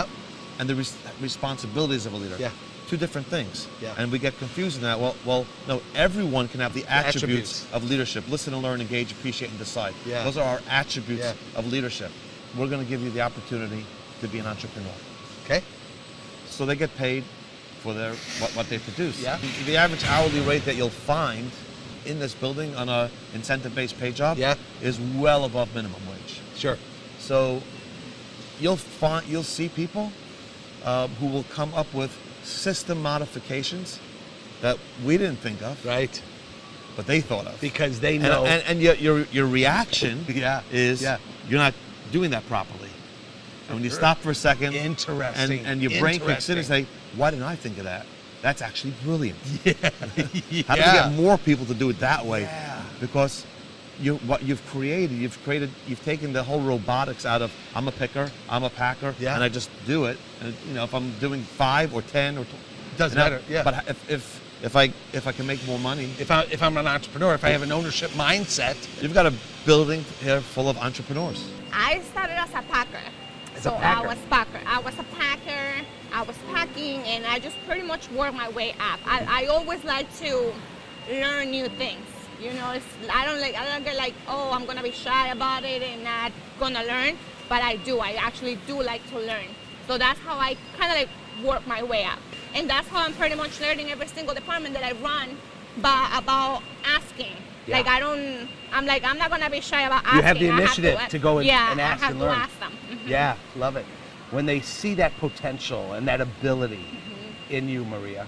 and the responsibilities of a leader. Yeah. Two different things. Yeah. And we get confused in that. Well, no, everyone can have the attributes of leadership. Listen and learn, engage, appreciate, and decide. Yeah. Those are our attributes of leadership. We're going to give you the opportunity to be an entrepreneur. Okay. So they get paid for their what they produce. Yeah. The average hourly rate that you'll find in this building on a incentive-based pay job is well above minimum wage. Sure. So you'll see people who will come up with system modifications that we didn't think of. Right. But they thought of. Because they know. And your reaction is you're not doing that properly. And when you stop for a second, interesting, and your brain kicks in and say, "Why didn't I think of that? That's actually brilliant." Yeah. How do we get more people to do it that way? Yeah. Because what you've taken the whole robotics out of I'm a picker, I'm a packer, and I just do it. And if I'm doing 5 or 10 or 12, doesn't matter. Yeah. But if I can make more money, if I'm an entrepreneur, if I have an ownership mindset, you've got a building here full of entrepreneurs. I started as a packer. I was a packer. I was packing, and I just pretty much worked my way up. I always like to learn new things. I don't get like, oh, I'm gonna be shy about it and not gonna learn. But I do. I actually do like to learn. So that's how I kind of like work my way up, and that's how I'm pretty much learning every single department that I run, about asking. Yeah. I'm not gonna be shy about asking. You have the initiative to go and ask and learn. I have to ask them. Mm-hmm. Yeah, love it. When they see that potential and that ability in you, Maria.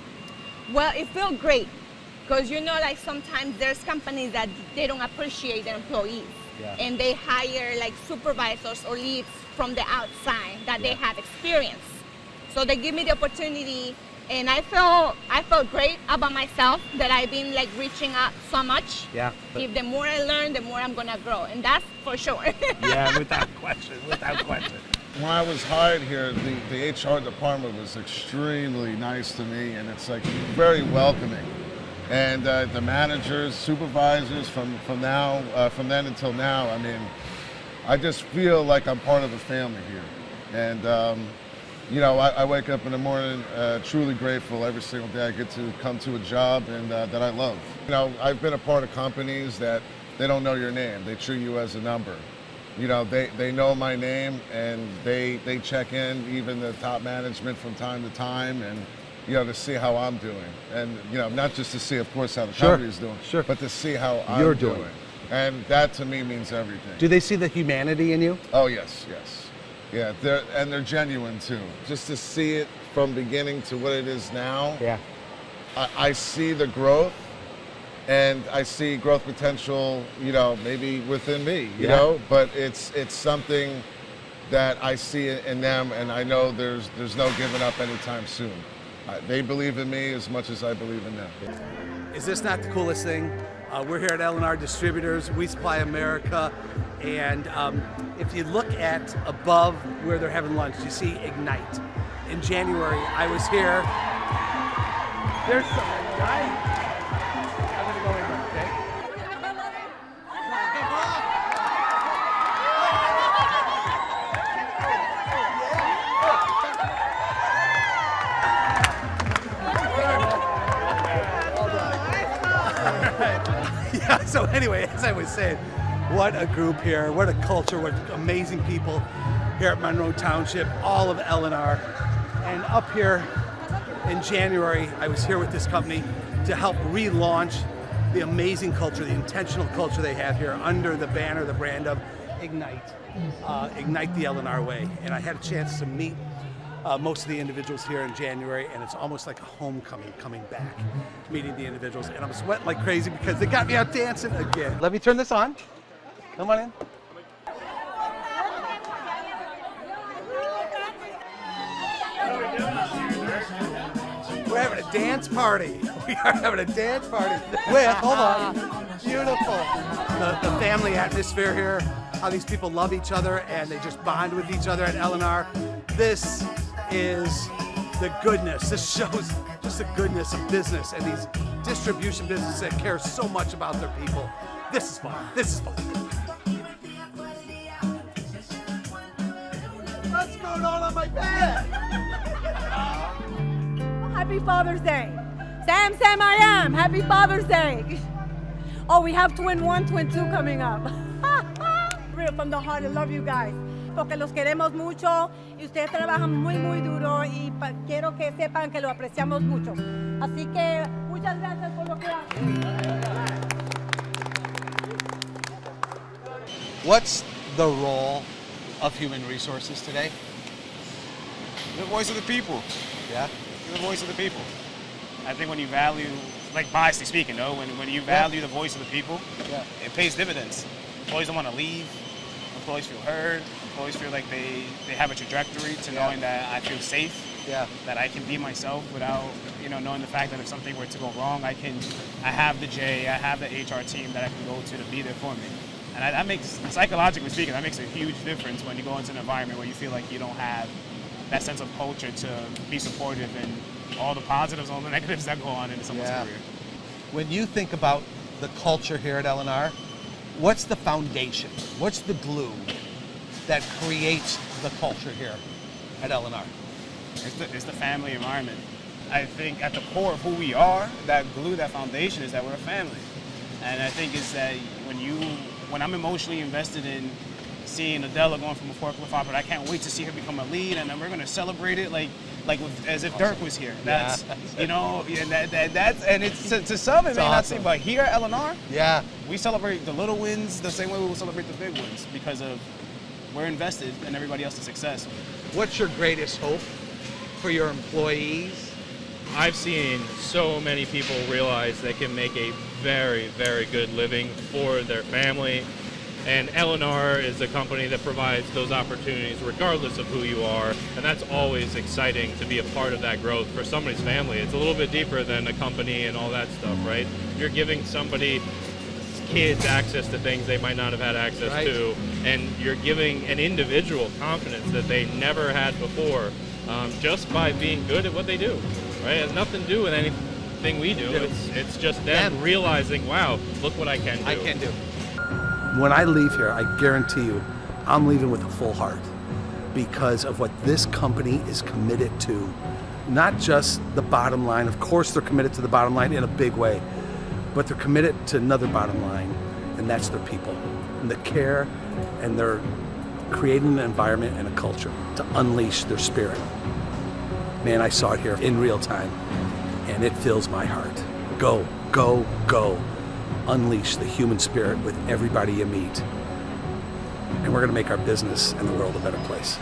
Well, it feels great because like sometimes there's companies that they don't appreciate their employees, and they hire like supervisors or leads from the outside that they have experience. So they give me the opportunity. And I felt great about myself that I've been like reaching out so much. Yeah. If the more I learn, the more I'm gonna grow, and that's for sure. Yeah, without question. When I was hired here, the HR department was extremely nice to me, and it's like very welcoming. And the managers, supervisors from then until now, I mean, I just feel like I'm part of the family here. And I wake up in the morning truly grateful every single day I get to come to a job and that I love. I've been a part of companies that they don't know your name. They treat you as a number. They know my name, and they check in, even the top management from time to time, and to see how I'm doing. And not just to see, of course, how the company is doing, but to see how I'm doing. And that to me means everything. Do they see the humanity in you? Oh, yes. Yeah, they're genuine too. Just to see it from beginning to what it is now. Yeah. I see the growth, and I see growth potential, maybe within me, you know, but it's something that I see in them, and I know there's no giving up anytime soon. They believe in me as much as I believe in them. Is this not the coolest thing? We're here at L&R Distributors. We supply America. And if you look at above where they're having lunch, you see Ignite. In January, I was here. There's something, right? I'm gonna go in there, okay? Yes. So anyway, as I was saying, what a group here, what a culture, what amazing people here at Monroe Township, all of L&R. And up here in January, I was here with this company to help relaunch the amazing culture, the intentional culture they have here under the banner, the brand of Ignite, Ignite the L&R Way. And I had a chance to meet most of the individuals here in January, and it's almost like a homecoming coming back, meeting the individuals. And I'm sweating like crazy because they got me out dancing again. Let me turn this on. Come on in. We're having a dance party. We are having a dance party with, hold on, beautiful. The family atmosphere here, how these people love each other and they just bond with each other at L&R. This is the goodness. This shows just the goodness of business and these distribution businesses that care so much about their people. This is fun. This is fun. What's going on my bed? Happy Father's Day. Sam, I am. Happy Father's Day. Oh, we have Twin 1, Twin 2 coming up. Real from the heart, I love you guys. Porque los queremos mucho y ustedes trabajan muy, muy duro y quiero que sepan que lo apreciamos mucho. Así que muchas gracias por lo que hacen. What's the role of human resources today? The voice of the people. Yeah? The voice of the people. I think when you value, like biasly speaking, though, when you value the voice of the people, it pays dividends. Employees don't want to leave. Employees feel heard. Employees feel like they have a trajectory to knowing that I feel safe. Yeah. That I can be myself without, knowing the fact that if something were to go wrong, I have the J, I have the HR team that I can go to be there for me. And that makes, psychologically speaking, that makes a huge difference when you go into an environment where you feel like you don't have that sense of culture to be supportive and all the positives, all the negatives that go on in someone's career. When you think about the culture here at L&R, what's the foundation? What's the glue that creates the culture here at L&R? It's the family environment. I think at the core of who we are, that glue, that foundation is that we're a family. And I think it's that when I'm emotionally invested in seeing Adela going from a forklift operator, I can't wait to see her become a lead, and then we're going to celebrate it as if Dirk was here. That's and it's to some it may not seem, but here at L&R, we celebrate the little wins the same way we will celebrate the big wins because of we're invested in everybody else's success. What's your greatest hope for your employees? I've seen so many people realize they can make a very, very good living for their family. And L&R is a company that provides those opportunities regardless of who you are. And that's always exciting to be a part of that growth for somebody's family. It's a little bit deeper than a company and all that stuff, right? You're giving somebody kids access to things they might not have had access to. And you're giving an individual confidence that they never had before just by being good at what they do, right? It has nothing to do with anything we do. It's just them realizing, wow, look what I can do. I can do. When I leave here, I guarantee you, I'm leaving with a full heart because of what this company is committed to. Not just the bottom line. Of course, they're committed to the bottom line in a big way, but they're committed to another bottom line, and that's their people and the care, and they're creating an environment and a culture to unleash their spirit. Man, I saw it here in real time, and it fills my heart. Go, go, go. Unleash the human spirit with everybody you meet. And we're going to make our business and the world a better place.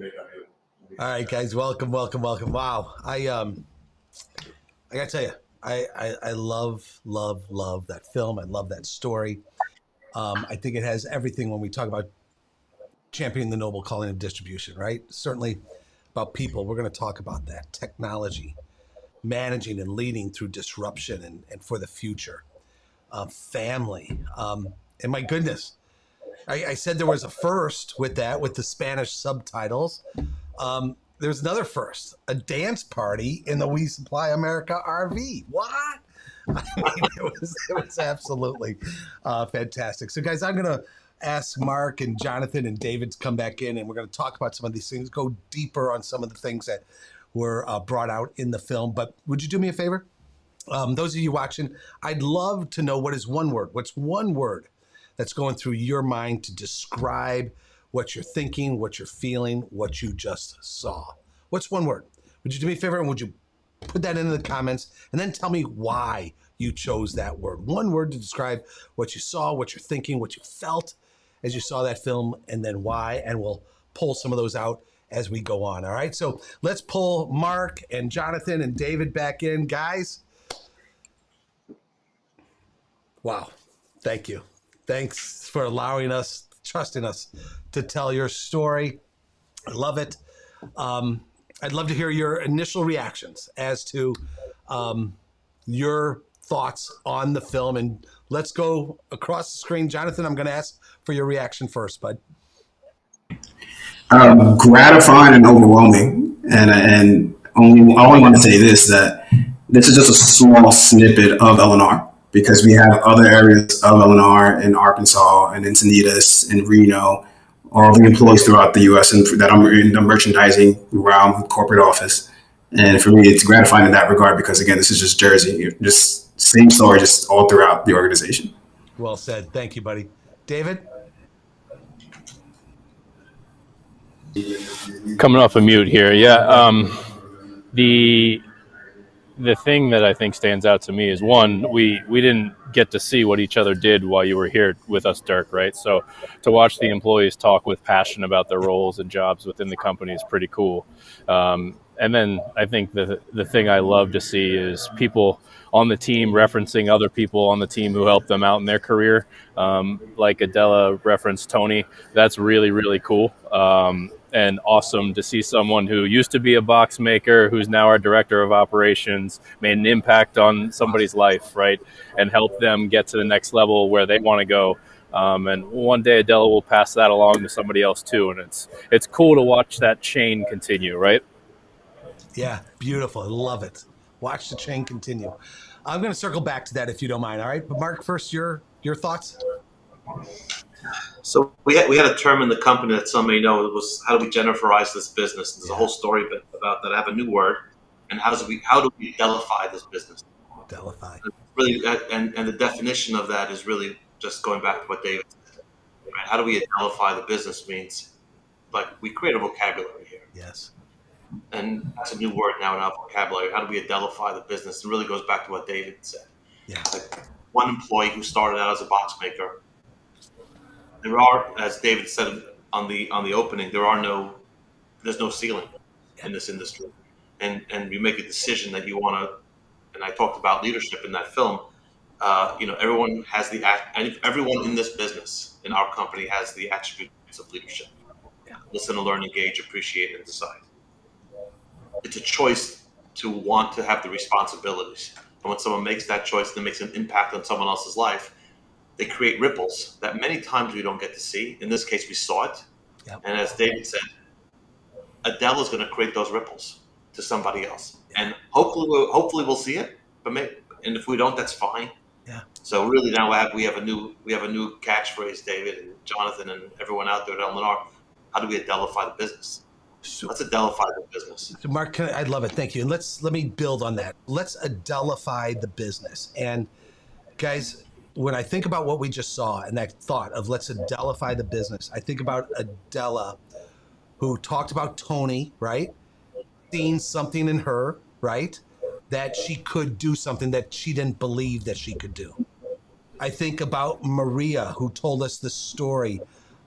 All right, guys, welcome. Wow, I gotta tell you, I love that film. I love that story. I think it has everything when we talk about championing the noble calling of distribution, right? Certainly about people. We're going to talk about that. Technology, managing and leading through disruption and for the future. Family. And my goodness, I said there was a first with that, with the Spanish subtitles. There's another first, a dance party in the We Supply America RV. What? I mean, it was absolutely fantastic. So, guys, I'm going to ask Mark and Jonathan and David to come back in, and we're going to talk about some of these things, go deeper on some of the things that were brought out in the film. But would you do me a favor? Those of you watching, I'd love to know what is one word. What's one word that's going through your mind to describe what you're thinking, what you're feeling, what you just saw? What's one word? Would you do me a favor and would you put that into the comments and then tell me why you chose that word? One word to describe what you saw, what you're thinking, what you felt as you saw that film, and then why, and we'll pull some of those out as we go on. All right, so let's pull Mark and Jonathan and David back in. Guys, wow, thank you. Thanks for allowing us, trusting us to tell your story. I love it. I'd love to hear your initial reactions as to your thoughts on the film. And let's go across the screen. Jonathan, I'm going to ask for your reaction first, bud. Gratifying and overwhelming. And I only want to say this, that this is just a small snippet of L&R, because we have other areas of L&R in Arkansas and Encinitas and Reno, all the employees throughout the U.S. and that I'm in the merchandising realm, corporate office. And for me, it's gratifying in that regard because, again, this is just Jersey, just same story, just all throughout the organization. Well said. Thank you, buddy. David? Coming off a mute here. Yeah. The thing that I think stands out to me is, one, we didn't get to see what each other did while you were here with us, Dirk, right? So to watch the employees talk with passion about their roles and jobs within the company is pretty cool. And then I think the thing I love to see is people on the team referencing other people on the team who helped them out in their career. Like Adela referenced Tony. That's really, really cool. And awesome to see someone who used to be a box maker, who's now our director of operations, made an impact on somebody's life, right? And help them get to the next level where they want to go. And one day Adela will pass that along to somebody else too. And it's cool to watch that chain continue, right? Yeah, beautiful. I love it. Watch the chain continue. I'm going to circle back to that if you don't mind. All right, but Mark, first your thoughts. So we had a term in the company that some may know. It was, how do we Jenniferize this business? There's a whole story about that. I have a new word, and how do we Delify this business? Delify. Really, and the definition of that is really just going back to what David said. Right? How do we Delify the business means, like, we create a vocabulary here. Yes. And that's a new word now in our vocabulary. How do we Delify the business? It really goes back to what David said. Yeah. Like, one employee who started out as a box maker. There are, as David said on the opening, there's no ceiling in this industry, and you make a decision that you want to. And I talked about leadership in that film. Everyone has everyone in this business, in our company, has the attributes of leadership. Yeah. Listen, to learn, engage, appreciate, and decide. It's a choice to want to have the responsibilities, and when someone makes that choice and it makes an impact on someone else's life, they create ripples that many times we don't get to see. In this case, we saw it. Yep. And as David said, Adele is going to create those ripples to somebody else. And hopefully we'll see it. And if we don't, that's fine. Yeah. So really now we have a new catchphrase, David and Jonathan and everyone out there at L&R. How do we Adelify the business? Let's Adelify the business. So Mark, I love it. Thank you. And let me build on that. Let's Adelify the business. And guys, when I think about what we just saw and that thought of let's Adelify the business, I think about Adela, who talked about Tony, right? Seeing something in her, right? That she could do something that she didn't believe that she could do. I think about Maria, who told us the story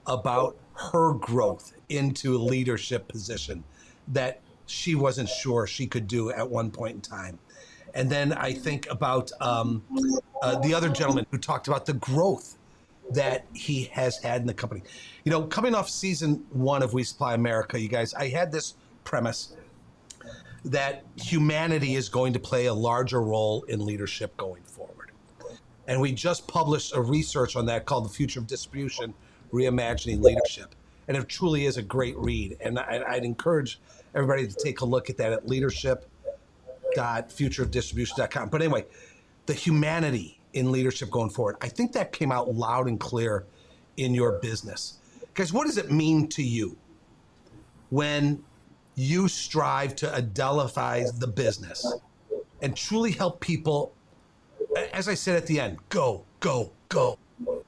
about her growth into a leadership position that she wasn't sure she could do at one point in time. And then I think about the other gentleman who talked about the growth that he has had in the company. You know, coming off season 1 of We Supply America, you guys, I had this premise that humanity is going to play a larger role in leadership going forward. And we just published a research on that called The Future of Distribution, Reimagining Leadership. And it truly is a great read. And I'd encourage everybody to take a look at that at leadership.futureofdistribution.com. But anyway, the humanity in leadership going forward, I think that came out loud and clear in your business. Guys, what does it mean to you when you strive to Adelphyize the business and truly help people, as I said at the end, go,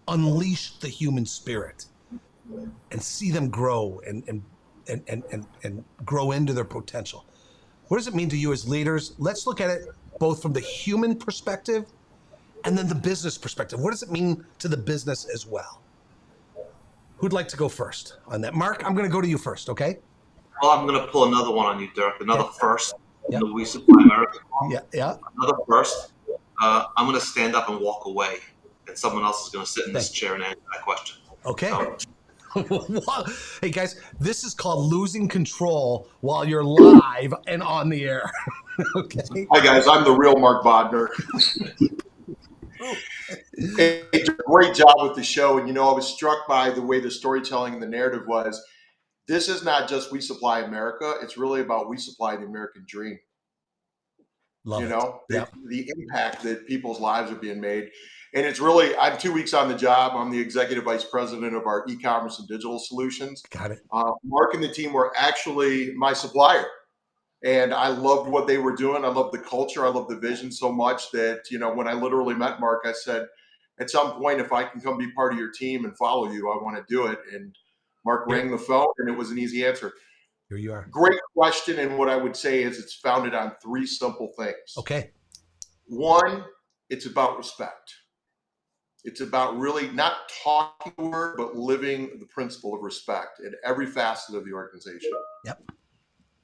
unleash the human spirit and see them grow and grow into their potential? What does it mean to you as leaders? Let's look at it both from the human perspective and then the business perspective. What does it mean to the business as well? Who'd like to go first on that? Mark, I'm going to go to you first, okay? Well, I'm going to pull another one on you, Dirk. Another first in the We Supply America. Yeah. Another first. I'm going to stand up and walk away, and someone else is going to sit in this chair and answer that question. Okay. Hey, guys, this is called losing control while you're live and on the air. Okay. Hi, guys. I'm the real Mark Bodner. Hey, great job with the show. And, I was struck by the way the storytelling and the narrative was. This is not just We Supply America. It's really about we supply the American dream. The impact that people's lives are being made. And it's really, I'm 2 weeks on the job. I'm the executive vice president of our e-commerce and digital solutions. Got it. Mark and the team were actually my supplier. And I loved what they were doing. I loved the culture. I loved the vision so much that, when I literally met Mark, I said, at some point, if I can come be part of your team and follow you, I want to do it. And Mark rang the phone, and it was an easy answer. Here you are. Great question. And what I would say is it's founded on 3 simple things. Okay. 1, it's about respect. It's about really not talking the word, but living the principle of respect in every facet of the organization. Yep.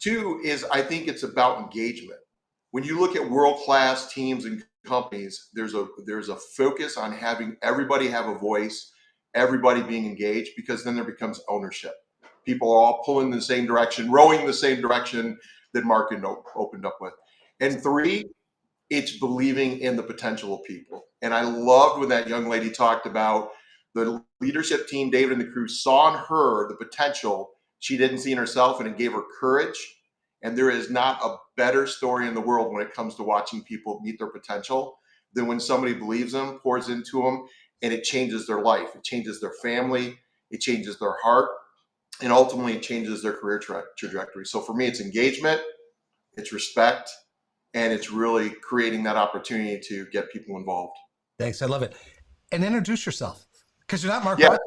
2 is I think it's about engagement. When you look at world-class teams and companies, there's a focus on having everybody have a voice, everybody being engaged, because then there becomes ownership. People are all pulling in the same direction, rowing the same direction that Mark opened up with. And 3, it's believing in the potential of people. And I loved when that young lady talked about the leadership team, David and the crew, saw in her the potential she didn't see in herself, and it gave her courage. And there is not a better story in the world when it comes to watching people meet their potential than when somebody believes them, pours into them, and it changes their life. It changes their family. It changes their heart. And ultimately, it changes their career trajectory. So for me, it's engagement, it's respect, and it's really creating that opportunity to get people involved. Thanks. I love it. And introduce yourself, because you're not Mark. Yeah.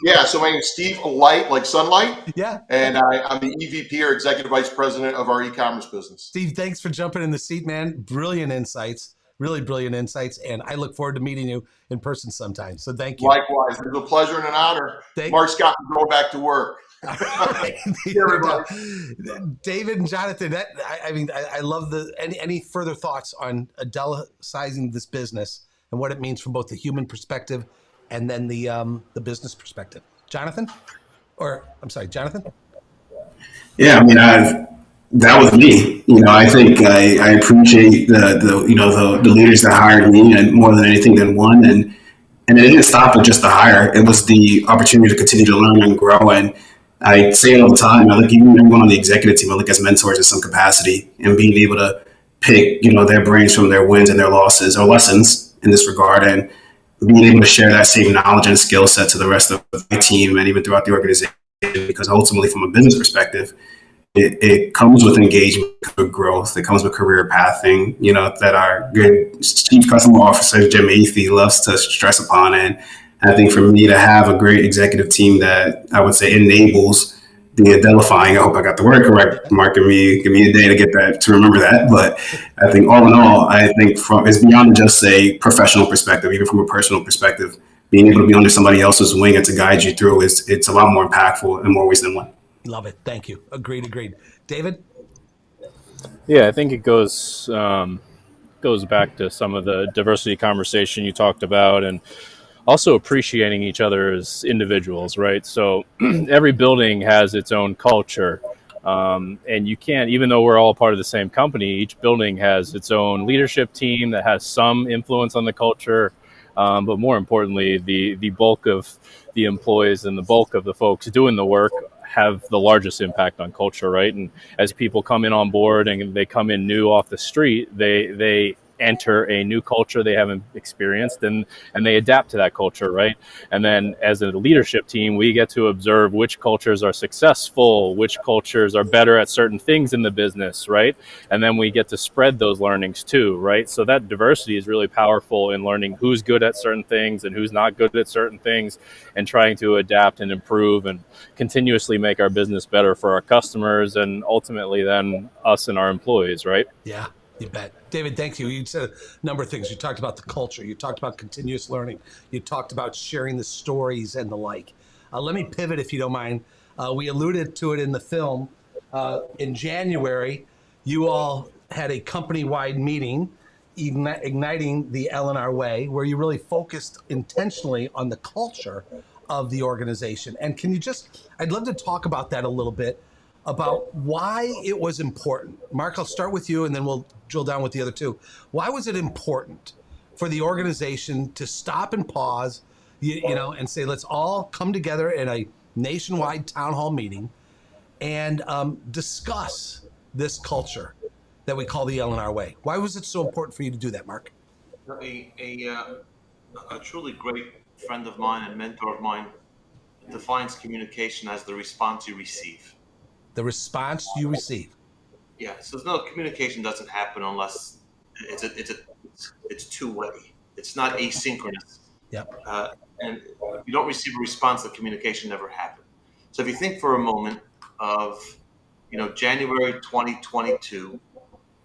Yeah. So my name is Steve Light, like sunlight. Yeah. And I'm the EVP or Executive Vice President of our e-commerce business. Steve, thanks for jumping in the seat, man. Brilliant insights. Really brilliant insights. And I look forward to meeting you in person sometime. So thank you. Likewise. It was a pleasure and an honor. Mark's got to go back to work. David and Jonathan, I love any further thoughts on Adelphizing this business and what it means from both the human perspective and then the business perspective. Jonathan? Jonathan? Yeah, I mean, that was me. I think I appreciate the leaders that hired me, and more than anything than one. And it didn't stop at just the hire. It was the opportunity to continue to learn and grow. And I say it all the time. I look even everyone on the executive team, I look as mentors in some capacity, and being able to pick, their brains from their wins and their losses or lessons in this regard, and being able to share that same knowledge and skill set to the rest of my team and even throughout the organization. Because ultimately, from a business perspective, it comes with engagement, with growth. It comes with career pathing, that our good Chief Customer Officer, Jim Athey, loves to stress upon. And I think for me to have a great executive team that I would say enables the Adelphizing, I hope I got the word correct, Mark, give me a day to remember that. But I think all in all, I think it's beyond just a professional perspective, even from a personal perspective, being able to be under somebody else's wing and to guide you through it's a lot more impactful in more ways than one. Love it. Thank you. Agreed. David? Yeah, I think it goes back to some of the diversity conversation you talked about, and also appreciating each other as individuals, right? So every building has its own culture. And you can't, even though we're all part of the same company, each building has its own leadership team that has some influence on the culture. But more importantly, the bulk of the employees and the bulk of the folks doing the work have the largest impact on culture, right? And as people come in on board and they come in new off the street, they enter a new culture they haven't experienced, and they adapt to that culture, right? And then as a leadership team, we get to observe which cultures are successful, which cultures are better at certain things in the business, right? And then we get to spread those learnings too, right? So that diversity is really powerful in learning who's good at certain things and who's not good at certain things, and trying to adapt and improve and continuously make our business better for our customers and ultimately then us and our employees, right? Yeah. You bet. David, thank you. You said a number of things. You talked about the culture. You talked about continuous learning. You talked about sharing the stories and the like. Let me pivot, if you don't mind. We alluded to it in the film. In January, you all had a company-wide meeting, igniting the L&R Way, where you really focused intentionally on the culture of the organization. And I'd love to talk about that a little bit, about why it was important. Mark, I'll start with you and then we'll drill down with the other two. Why was it important for the organization to stop and pause, and say, let's all come together in a nationwide town hall meeting and discuss this culture that we call the L&R Way? Why was it so important for you to do that, Mark? A truly great friend of mine and mentor of mine defines communication as the response you receive. The response you receive. Yeah. So no, communication doesn't happen unless it's two-way. It's not asynchronous. Yep. And if you don't receive a response, the communication never happened. So if you think for a moment of, January 2022,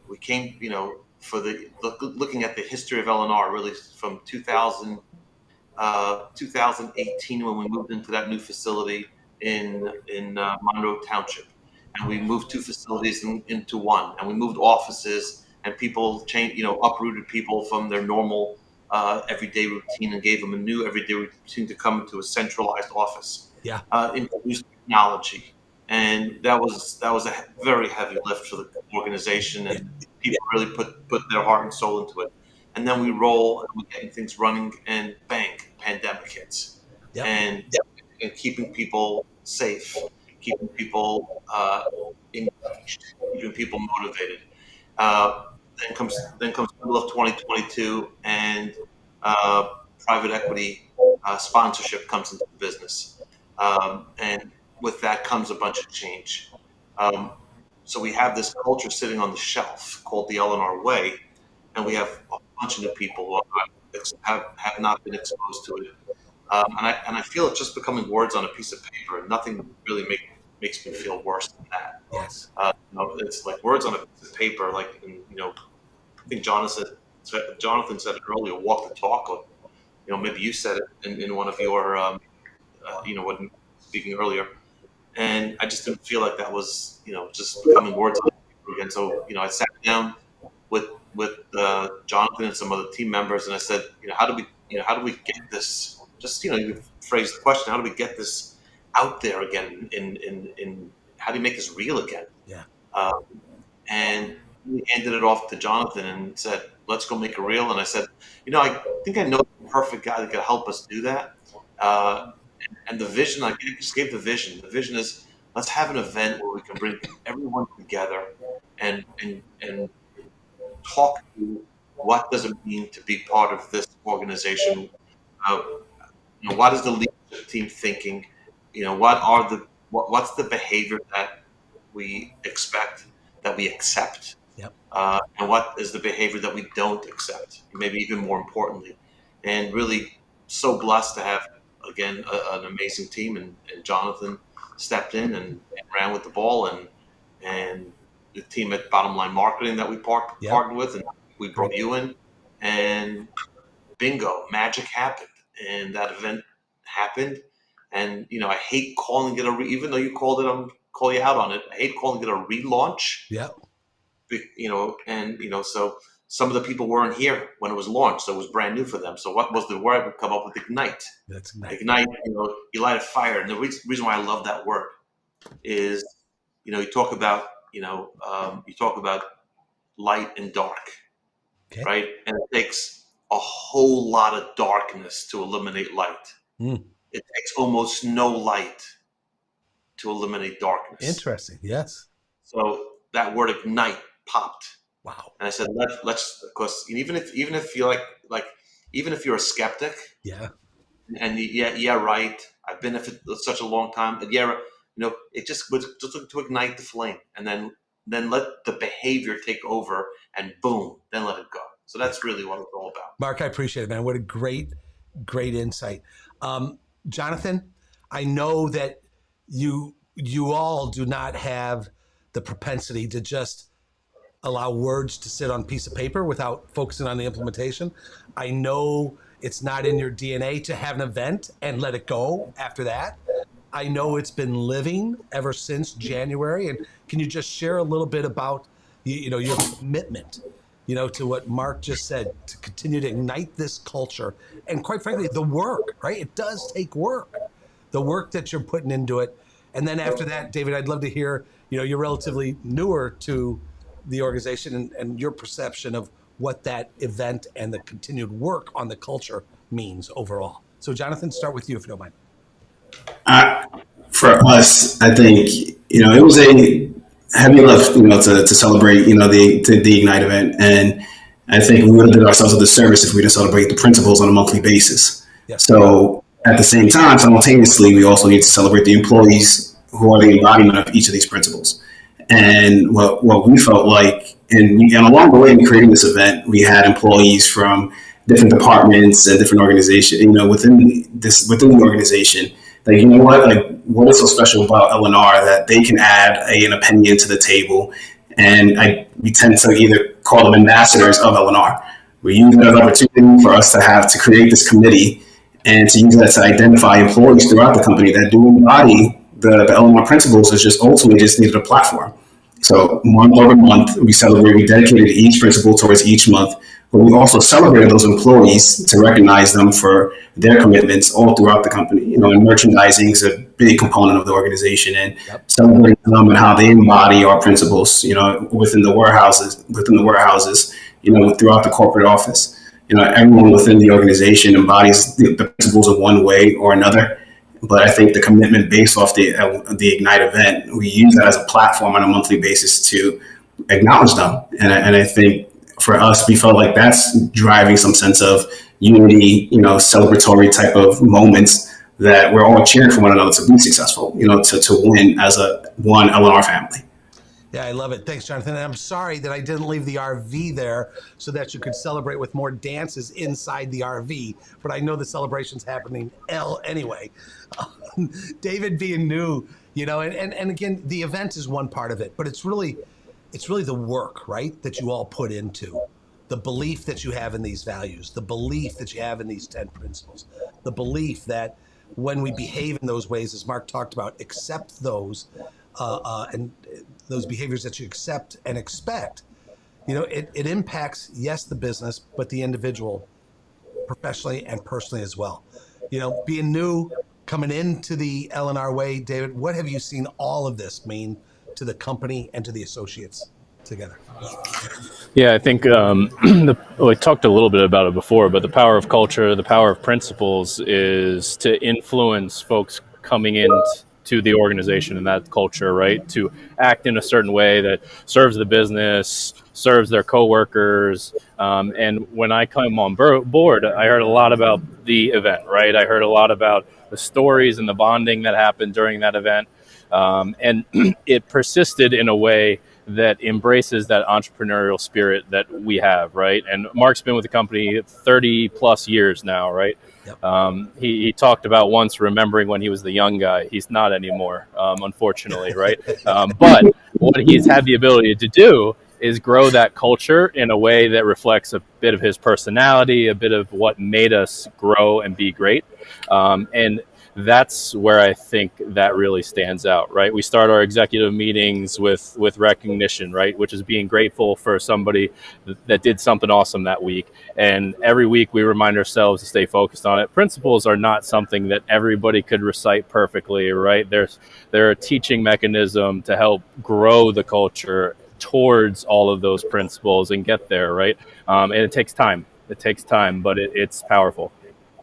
we came, looking at the history of L&R, really from 2018 when we moved into that new facility in Monroe Township. And we moved two facilities into one, and we moved offices, and people changed, uprooted people from their normal everyday routine and gave them a new everyday routine to come to a centralized office. Yeah. Introduced technology, and that was a very heavy lift for the organization, and people really put their heart and soul into it. And then we roll, and we're getting things running, and bang, pandemic hits. Yep. And keeping people safe, keeping people engaged, keeping people motivated. Then comes middle of 2022, and private equity sponsorship comes into the business, and with that comes a bunch of change. So we have this culture sitting on the shelf called the L&R Way, and we have a bunch of new people who have not been exposed to it. And I feel it's just becoming words on a piece of paper, and nothing really makes me feel worse than that. Yes. It's like words on a piece of paper, I think Jonathan said it earlier, walk the talk. Or, maybe you said it in one of your, when speaking earlier. And I just didn't feel like that was, just becoming words on paper again. So, I sat down with Jonathan and some other team members, and I said, how do we get this? Just you phrase the question: how do we get this out there again? In how do you make this real again? Yeah. And we handed it off to Jonathan and said, let's go make a reel. And I said, I think I know the perfect guy that could help us do that. And the vision, I just gave the vision. The vision is, let's have an event where we can bring everyone together and talk to what does it mean to be part of this organization. What is the leadership team thinking? What's the behavior that we expect, that we accept? Yep. And what is the behavior that we don't accept? Maybe even more importantly, and really so blessed to have again an amazing team, and Jonathan stepped in and ran with the ball, and the team at Bottom Line Marketing that we partnered with, and we brought you in, and bingo, magic happened. and that event happened. And I hate calling it even though you called it, call you out on it. I hate calling it a relaunch. Yeah. So some of the people weren't here when it was launched, so it was brand new for them. So what was the word? I would come up with ignite. That's Ignite. Ignite. You light a fire, and the reason why I love that word is, you talk about, light and dark, right? And it takes a whole lot of darkness to eliminate light. Mm. It takes almost no light to eliminate darkness. Interesting. Yes. So that word ignite popped. Wow. And I said, let's, because even if you're even if you're a skeptic, yeah, and right, I've been here for such a long time, and it just was just to ignite the flame, and then let the behavior take over, and boom, then let it go. So that's really what it's all about. Mark, I appreciate it, man. What a great insight. Jonathan, I know that you all do not have the propensity to just allow words to sit on a piece of paper without focusing on the implementation. I know it's not in your DNA to have an event and let it go after that. I know it's been living ever since January. And can you just share a little bit about your commitment, to what Mark just said, to continue to ignite this culture, and quite frankly, the work, right? It does take work, the work that you're putting into it. And then after that, David, I'd love to hear, you're relatively newer to the organization and your perception of what that event and the continued work on the culture means overall. So Jonathan, start with you if you don't mind. For us, I think, it was a heavy lift, to celebrate, the Ignite event. And I think we would have done ourselves a disservice if we didn't celebrate the principals on a monthly basis. Yes. So at the same time, simultaneously, we also need to celebrate the employees who are the embodiment of each of these principles. And what we felt like, and along the way in creating this event, we had employees from different departments and different organizations, within the organization. What is so special about L&R that they can add an opinion to the table? And we tend to either call them ambassadors of L&R. We use it as an opportunity for us to create this committee and to use that to identify employees throughout the company that do embody the L&R principles. Is just ultimately just needed a platform. So month over month, we dedicated each principle towards each month, but we also celebrated those employees to recognize them for their commitments all throughout the company. And merchandising is a big component of the organization, and celebrating them and how they embody our principles, within the warehouses, throughout the corporate office. Everyone within the organization embodies the principles of one way or another. But I think the commitment based off the Ignite event, we use that as a platform on a monthly basis to acknowledge them. And I think for us, we felt like that's driving some sense of unity, celebratory type of moments that we're all cheering for one another to be successful, to win as one L&R family. Yeah, I love it. Thanks, Jonathan. And I'm sorry that I didn't leave the RV there so that you could celebrate with more dances inside the RV, but I know the celebration's happening anyway. David being new, and again, the event is one part of it, but it's really the work, right, that you all put into, the belief that you have in these values, the belief that you have in these 10 principles, the belief that when we behave in those ways, as Mark talked about, accept those and those behaviors that you accept and expect, it impacts, yes, the business, but the individual professionally and personally as well. Being new, coming into the L&R Way, David, what have you seen all of this mean to the company and to the associates together? Yeah, I think we talked a little bit about it before, but the power of culture, the power of principles is to influence folks coming in to the organization and that culture, right? To act in a certain way that serves the business, serves their coworkers. And when I came on board, I heard a lot about the event, right? I heard a lot about the stories and the bonding that happened during that event. And it persisted in a way that embraces that entrepreneurial spirit that we have, right? And Mark's been with the company 30 plus years now, right? Yep. He talked about once remembering when he was the young guy. He's not anymore, unfortunately, right? But what he's had the ability to do is grow that culture in a way that reflects a bit of his personality, a bit of what made us grow and be great. And that's where I think that really stands out, right? We start our executive meetings with recognition, right? Which is being grateful for somebody that did something awesome that week. And every week we remind ourselves to stay focused on it. Principles are not something that everybody could recite perfectly, right? They're a teaching mechanism to help grow the culture towards all of those principles and get there, right? And it takes time. It takes time, but it's powerful.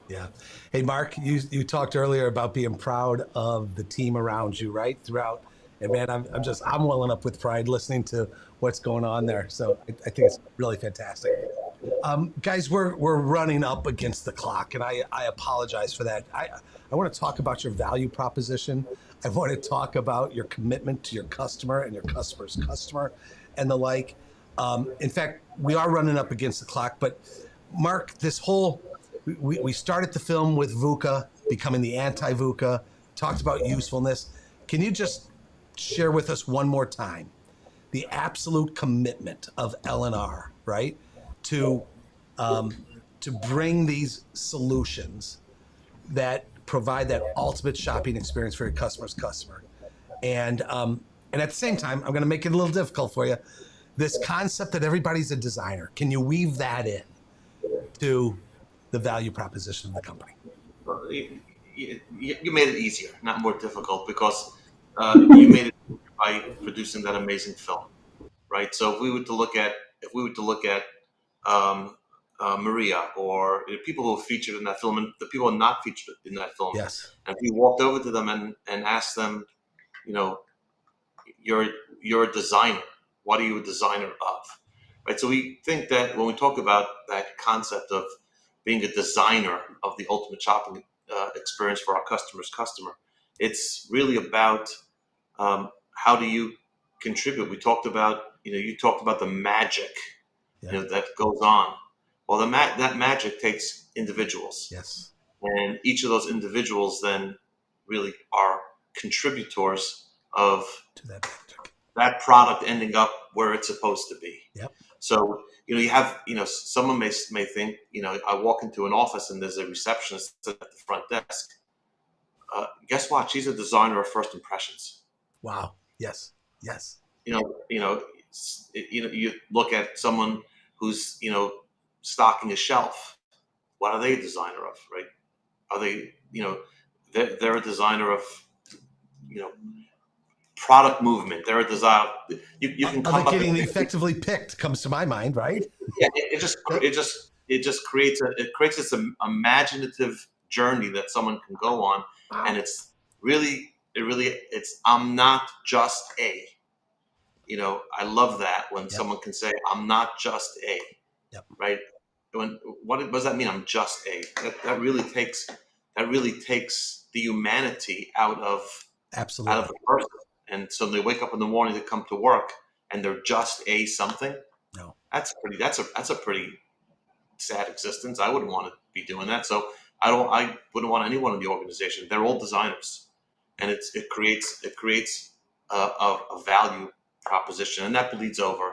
Yeah. Hey, Mark, you talked earlier about being proud of the team around you, right? Throughout. And man, I'm welling up with pride listening to what's going on there. So I think it's really fantastic. Guys, we're running up against the clock, and I apologize for that. I want to talk about your value proposition. I want to talk about your commitment to your customer and your customer's customer and the like. In fact, we are running up against the clock, but Mark, this whole, we started the film with VUCA, becoming the anti-VUCA, talked about usefulness. Can you just share with us one more time the absolute commitment of L&R, right? To bring these solutions that provide that ultimate shopping experience for your customer's customer. And at the same time, I'm going to make it a little difficult for you. This concept that everybody's a designer, can you weave that in to the value proposition of the company? Well, you made it easier, not more difficult, because you made it by producing that amazing film, right? So if we were to look at Maria, or people who are featured in that film and the people who are not featured in that film, yes, and if we walked over to them and asked them, you're a designer. What are you a designer of? Right. So we think that when we talk about that concept of being a designer of the ultimate shopping experience for our customer's customer, it's really about how do you contribute. We talked about, you talked about the magic, that goes on. Well, that magic takes individuals. Yes. And each of those individuals then really are contributors of that product ending up where it's supposed to be. Yep. So, you have, someone may think, I walk into an office and there's a receptionist at the front desk. Guess what? She's a designer of first impressions. Wow. Yes. Yes. You look at someone who's, stocking a shelf. What are they a designer of, right? Are they, they're a designer of, product movement. They're a designer. You can come up getting effectively picked comes to my mind, right? Yeah, it just creates this imaginative journey that someone can go on, and it's I'm not just a. I love that when someone can say I'm not just a. Yep. Right. What does that mean? I'm just a. That really takes the humanity out of the person. And so they wake up in the morning to come to work and they're just a something. No. That's a pretty sad existence. I wouldn't want to be doing that. So I wouldn't want anyone in the organization. They're all designers, and it creates a value proposition, and that bleeds over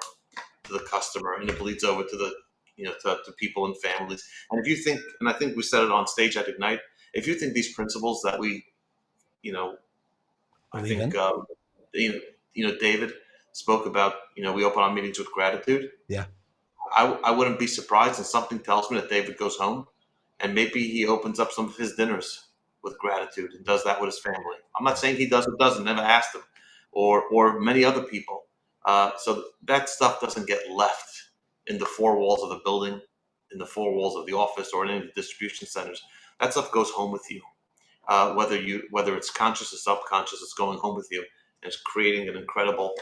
to the customer, and it bleeds over to the to people and families. And if you think, and I think we said it on stage at Ignite, if you think these principles that we, I think David spoke about, we open our meetings with gratitude. Yeah. I wouldn't be surprised, and something tells me that David goes home and maybe he opens up some of his dinners with gratitude and does that with his family. I'm not saying he does or doesn't, never asked him, or many other people. So that stuff doesn't get left in the four walls of the building, in the four walls of the office, or in any of the distribution centers. That stuff goes home with you. Whether it's conscious or subconscious, it's going home with you, and it's creating an incredible.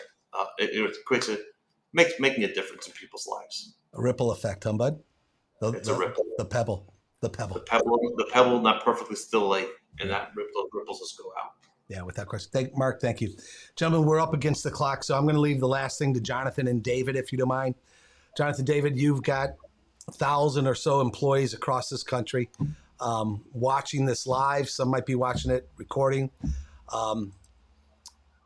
Making a difference in people's lives. A ripple effect, huh, bud? It's a ripple. The pebble. The pebble, not perfectly still lake, and that ripples just go out. Yeah, without question. Mark, thank you. Gentlemen, we're up against the clock, so I'm going to leave the last thing to Jonathan and David, if you don't mind. Jonathan, David, you've got 1,000 or so employees across this country watching this live. Some might be watching it recording.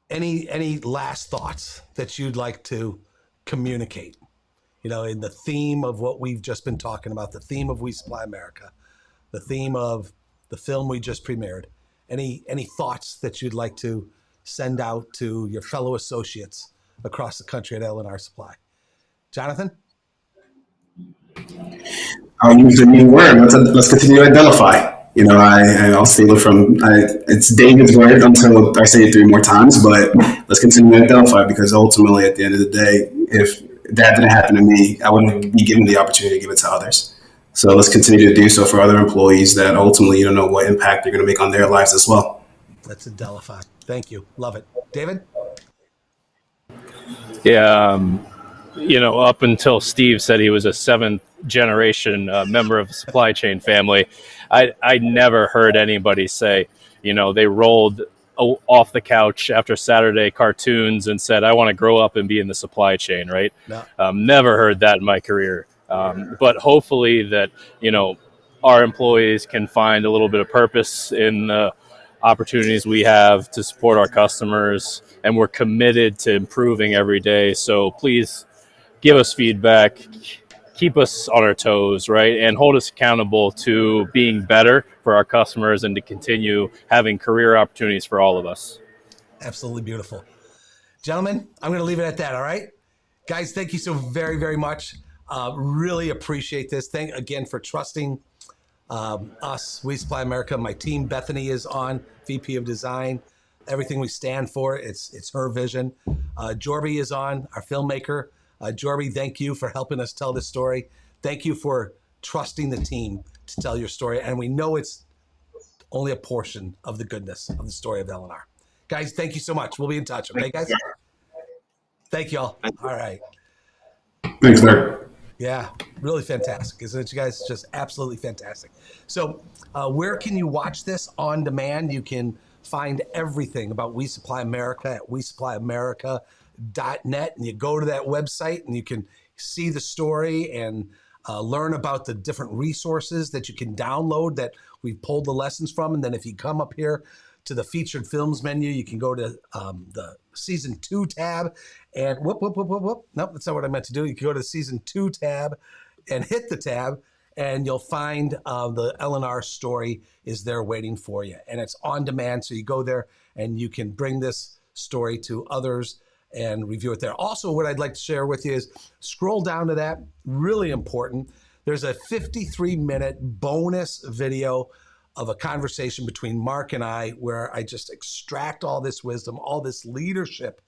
Any last thoughts that you'd like to communicate. You know, in the theme of what we've just been talking about, the theme of We Supply America, the theme of the film we just premiered. Any thoughts that you'd like to send out to your fellow associates across the country at L&R Supply? Jonathan? I'll use a new word. Let's continue to identify. You know, I'll steal it from, it's David's word until I say it 3 more times, but let's continue to identify, because ultimately at the end of the day, if that didn't happen to me, I wouldn't be given the opportunity to give it to others. So let's continue to do so for other employees that ultimately you don't know what impact they're going to make on their lives as well. Let's identify. Thank you. Love it. David? Yeah, you know, up until Steve said he was a 7th generation member of the supply chain family, I never heard anybody say, you know, they rolled off the couch after Saturday cartoons and said, I want to grow up and be in the supply chain, right? No. Never heard that in my career. But hopefully that, you know, our employees can find a little bit of purpose in the opportunities we have to support our customers, and we're committed to improving every day. So please give us feedback, keep us on our toes, right? And hold us accountable to being better for our customers and to continue having career opportunities for all of us. Absolutely beautiful. Gentlemen, I'm going to leave it at that, all right? Guys, thank you so very, very much. Really appreciate this. Thank again for trusting us, We Supply America. My team, Bethany, is on, VP of Design. Everything we stand for, it's her vision. Jorby is on, our filmmaker. Jorby, thank you for helping us tell this story. Thank you for trusting the team to tell your story. And we know it's only a portion of the goodness of the story of L&R. Guys, thank you so much. We'll be in touch, okay, guys? Thank you all. All right. Thanks, Larry. Yeah, really fantastic, isn't it, you guys? Just absolutely fantastic. So where can you watch this on demand? You can find everything about We Supply America at wesupplyamerica.net, and you go to that website and you can see the story and learn about the different resources that you can download that we've pulled the lessons from. And then if you come up here to the featured films menu, you can go to the season 2 tab and whoop. Nope, that's not what I meant to do. You can go to the season 2 tab and hit the tab, and you'll find the L&R story is there waiting for you. And it's on demand, so you go there and you can bring this story to others and review it there. Also, what I'd like to share with you is scroll down to that, really important. There's a 53-minute bonus video of a conversation between Mark and I, where I just extract all this wisdom, all this leadership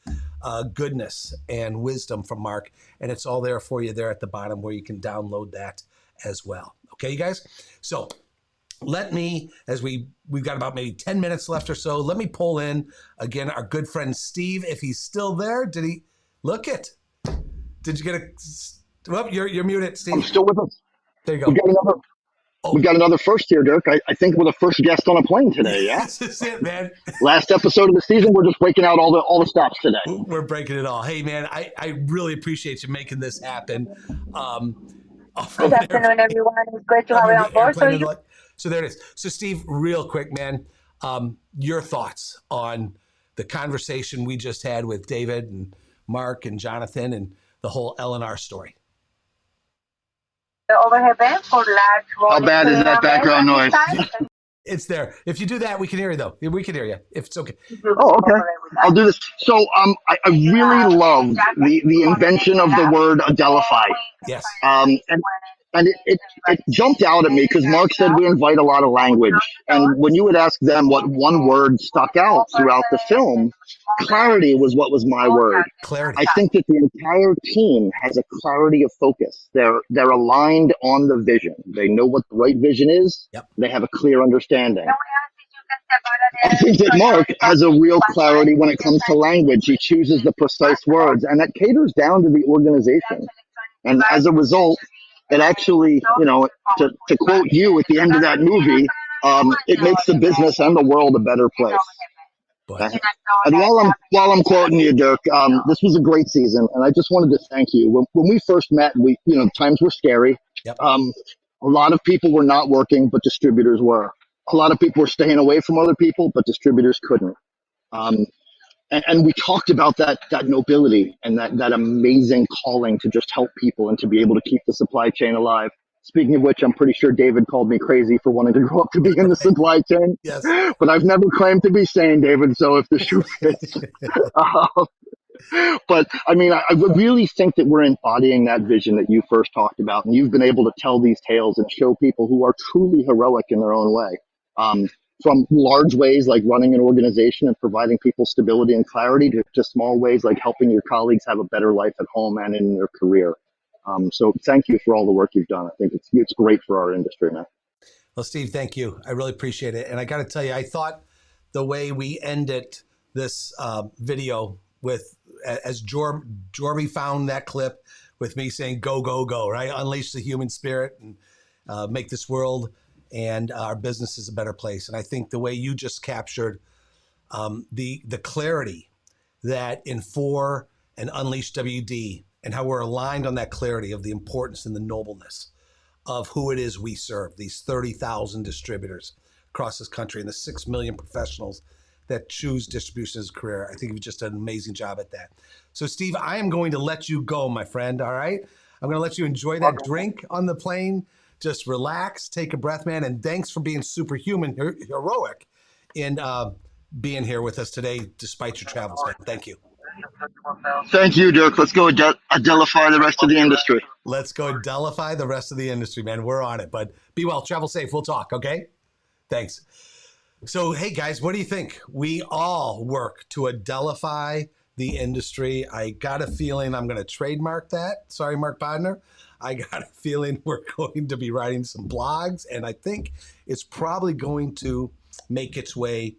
goodness and wisdom from Mark. And it's all there for you there at the bottom where you can download that as well. Okay, you guys? So let me, as we've got about maybe 10 minutes left or so, let me pull in, again, our good friend Steve, if he's still there. Did he? Look it. Did you get a... Well, you're muted, Steve. I'm still with us. There you go. We got another first here, Dirk. I think we're the first guest on a plane today, yeah? This is it, man. Last episode of the season, we're just breaking out all the stops today. We're breaking it all. Hey, man, I really appreciate you making this happen. Good afternoon, everyone. It's great to have you on board. So there it is. So Steve, real quick, man, your thoughts on the conversation we just had with David and Mark and Jonathan and the whole L&R story. The overhead bin for large. How bad is that background noise? It's there. If you do that, we can hear you, though. We can hear you, if it's okay. Oh, okay. I'll do this. So I really loved the invention of the word Adelphoi. Yes. And it jumped out at me because Mark said we invite a lot of language. And when you would ask them what one word stuck out throughout the film, clarity was what was my word. Clarity. I think that the entire team has a clarity of focus. They're aligned on the vision. They know what the right vision is. Yep. They have a clear understanding. I think that Mark has a real clarity when it comes to language. He chooses the precise words, and that caters down to the organization. And as a result, it actually, to quote you at the end of that movie, it makes the business and the world a better place. And while I'm quoting you, Dirk, this was a great season, and I just wanted to thank you. When we first met, times were scary. Yep. A lot of people were not working, but distributors were. A lot of people were staying away from other people, but distributors couldn't. And we talked about that nobility and that amazing calling to just help people and to be able to keep the supply chain alive. Speaking of which, I'm pretty sure David called me crazy for wanting to grow up to be in the supply chain. Yes. But I've never claimed to be sane, David. So if the shoe fits, but I mean, I really think that we're embodying that vision that you first talked about, and you've been able to tell these tales and show people who are truly heroic in their own way. From large ways like running an organization and providing people stability and clarity to small ways like helping your colleagues have a better life at home and in their career. So thank you for all the work you've done. I think it's great for our industry, man. Well, Steve, thank you. I really appreciate it. And I got to tell you, I thought the way we ended this video with, as Jorby found that clip with me saying, go, go, go, right? Unleash the human spirit and make this world and our business is a better place. And I think the way you just captured the clarity that in For and Unleash WD and how we're aligned on that clarity of the importance and the nobleness of who it is we serve, these 30,000 distributors across this country and the 6 million professionals that choose distribution as a career. I think you've just done an amazing job at that. So Steve, I am going to let you go, my friend, all right? I'm gonna let you enjoy that drink on the plane. Just relax, take a breath, man, and thanks for being superhuman, heroic in being here with us today, despite your travels, man. Thank you. Thank you, Dirk. Let's go Adelify the rest of the industry. Let's go Adelify the rest of the industry, man. We're on it, but be well, travel safe. We'll talk, okay? Thanks. So, hey, guys, what do you think? We all work to Adelify the industry. I got a feeling I'm going to trademark that. Sorry, Mark Bodner. I got a feeling we're going to be writing some blogs, and I think it's probably going to make its way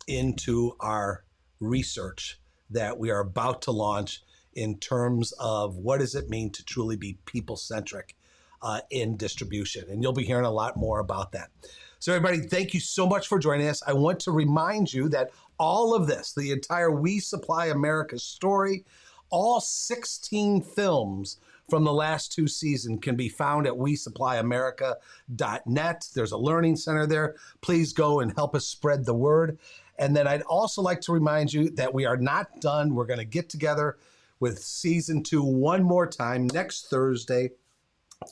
into our research that we are about to launch in terms of what does it mean to truly be people-centric in distribution. And you'll be hearing a lot more about that. So everybody, thank you so much for joining us. I want to remind you that all of this, the entire We Supply America story, all 16 films from the last 2 seasons can be found at wesupplyamerica.net. There's a learning center there. Please go and help us spread the word. And then I'd also like to remind you that we are not done. We're going to get together with season 2 one more time next Thursday,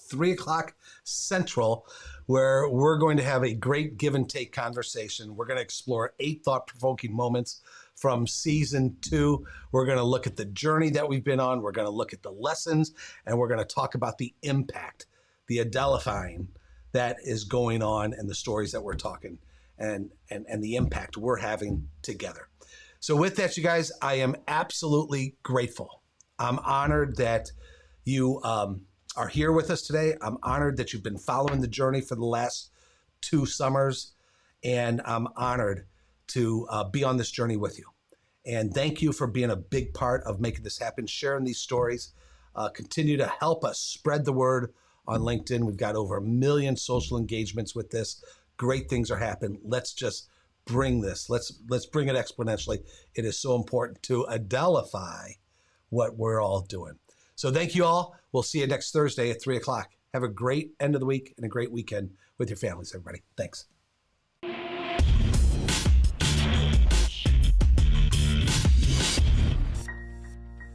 3 o'clock Central, where we're going to have a great give and take conversation. We're going to explore 8 thought-provoking moments from season 2. We're going to look at the journey that we've been on. We're going to look at the lessons, and we're going to talk about the impact, the Adelifying that is going on and the stories that we're talking and the impact we're having together. So with that, you guys, I am absolutely grateful. I'm honored that you are here with us today. I'm honored that you've been following the journey for the last 2 summers, and I'm honored to be on this journey with you. And thank you for being a big part of making this happen, sharing these stories. Continue to help us spread the word on LinkedIn. We've got over 1 million social engagements with this. Great things are happening. Let's just bring this. Let's bring it exponentially. It is so important to Adelify what we're all doing. So thank you all. We'll see you next Thursday at 3 o'clock. Have a great end of the week and a great weekend with your families, everybody. Thanks.